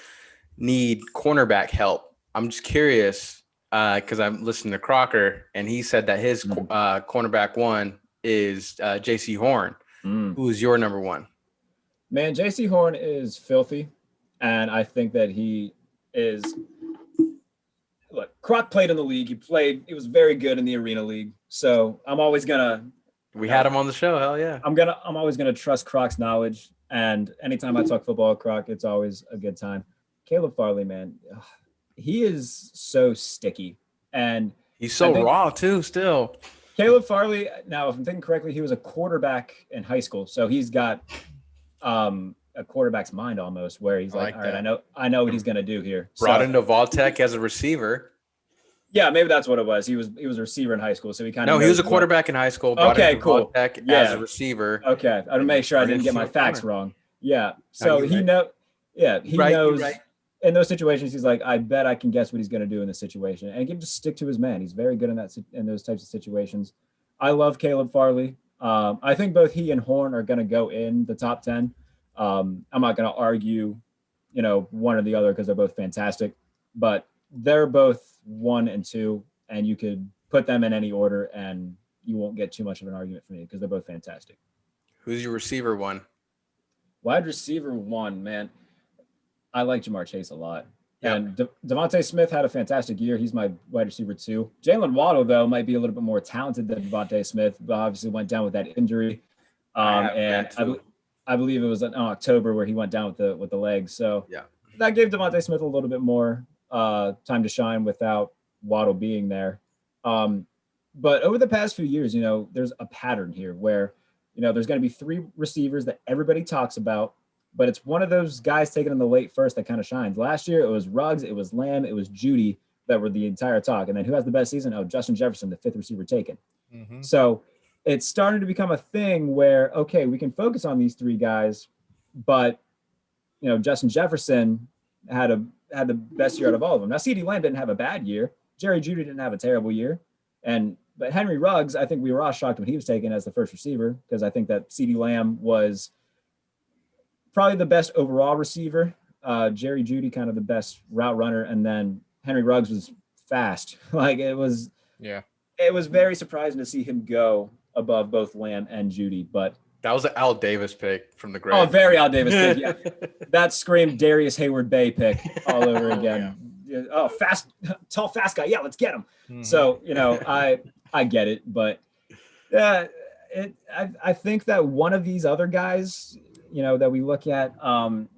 need cornerback help. I'm just curious because I'm listening to Crocker, and he said that his cornerback one is J.C. Horn. Who is your number one? Man, J.C. Horn is filthy, and I think that he is – look, Croc played in the league. He was very good in the Arena League. So I'm always going to – We had him on the show. Hell yeah. I'm always going to trust Croc's knowledge, and anytime I talk football with Croc, it's always a good time. Caleb Farley, man, he is so sticky, and he's so raw too still. Caleb Farley, now, if I'm thinking correctly, he was a quarterback in high school. So he's got a quarterback's mind almost, where he's like, all right, I know what he's going to do here. Brought into Voltech as a receiver. Yeah, maybe that's what it was. He was a receiver in high school. So he kind of. No, he was a quarterback in high school. Brought into cool. Voltech as a receiver. Okay. I want to make sure I didn't get my facts wrong. Yeah. So he knows. Right. In those situations, he's like, I bet I can guess what he's going to do in this situation. And he can just stick to his man. He's very good in those types of situations. I love Caleb Farley. I think both he and Horn are going to go in the top 10. I'm not going to argue, one or the other because they're both fantastic. But they're both 1 and 2, and you could put them in any order, and you won't get too much of an argument from me because they're both fantastic. Who's your receiver one? Wide receiver 1, man. I like Jamar Chase a lot. Yeah. And Devontae Smith had a fantastic year. He's my wide receiver 2. Jalen Waddle, though, might be a little bit more talented than Devontae Smith, but obviously went down with that injury. And I believe it was in October where he went down with the leg. So yeah, that gave Devontae Smith a little bit more time to shine without Waddle being there. But over the past few years, there's a pattern here where, there's going to be 3 receivers that everybody talks about, but it's one of those guys taken in the late first that kind of shines. Last year, it was Ruggs, it was Lamb, it was Judy that were the entire talk. And then who has the best season? Oh, Justin Jefferson, the 5th receiver taken. Mm-hmm. So it's starting to become a thing where, okay, we can focus on these 3 guys, but, Justin Jefferson had the best year out of all of them. Now, CeeDee Lamb didn't have a bad year. Jerry Jeudy didn't have a terrible year. But Henry Ruggs, I think we were all shocked when he was taken as the first receiver, because I think that CeeDee Lamb was probably the best overall receiver. Jerry Jeudy kind of the best route runner, and then Henry Ruggs was fast. It was very surprising to see him go above both Lamb and Jeudy. But that was an Al Davis pick from the grave. Oh, very Al Davis pick. Yeah, that screamed Darius Hayward Bay pick all over again. Yeah. Oh, fast, tall, fast guy. Yeah, let's get him. Mm-hmm. So I get it, but I think that one of these other guys, that we look at,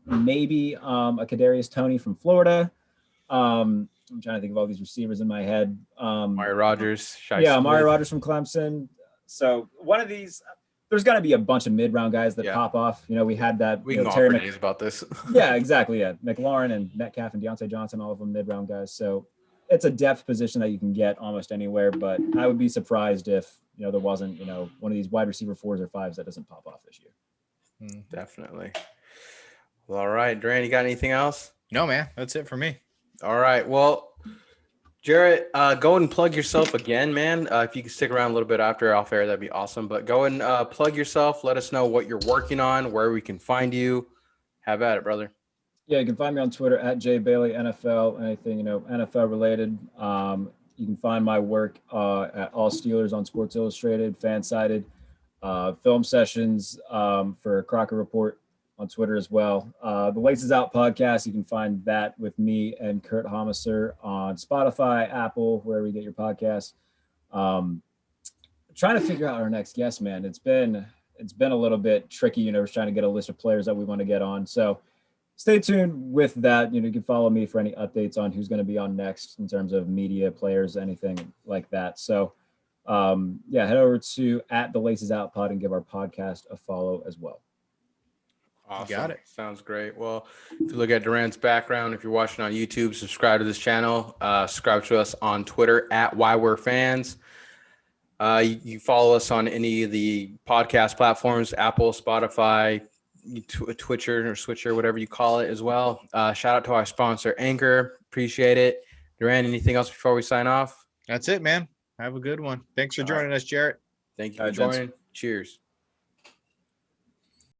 maybe a Kadarius Toney from Florida. I'm trying to think of all these receivers in my head. Amari Rodgers. Amari Rodgers from Clemson. So one of these, there's got to be a bunch of mid-round guys that pop off. We had that. We can go for days about this. Yeah, exactly. Yeah, McLaurin and Metcalf and Deontay Johnson, all of them mid-round guys. So it's a depth position that you can get almost anywhere. But I would be surprised if there wasn't one of these wide receiver 4s or 5s that doesn't pop off this year. Definitely. Well, all right, Duran, you got anything else? No, man, that's it for me. All right. Well, Jarrett, go and plug yourself again, man. If you can stick around a little bit after off air, that'd be awesome. But go and plug yourself. Let us know what you're working on, where we can find you. Have at it, brother. Yeah, you can find me on Twitter at JBaileyNFL, anything, NFL related. You can find my work at All Steelers on Sports Illustrated, Fansided, film sessions for Crocker Report on Twitter as well. The Laces Out podcast, you can find that with me and Kurt Homiser on Spotify, Apple, wherever you get your podcasts. Trying to figure out our next guest, man. It's been a little bit tricky, we're trying to get a list of players that we want to get on. So stay tuned with that. You can follow me for any updates on who's going to be on next in terms of media, players, anything like that. So head over to at the Laces Out pod and give our podcast a follow as well. Awesome. Got it. Sounds great. Well, if you look at Duran's background, if you're watching on YouTube, subscribe to this channel. Subscribe to us on Twitter at Why We're Fans. You follow us on any of the podcast platforms, Apple, Spotify, Twitcher or Switcher, whatever you call it as well. Shout out to our sponsor, Anchor. Appreciate it. Duran, anything else before we sign off? That's it, man. Have a good one. Thanks for joining us, Jarrett. Thank you for joining. Cheers.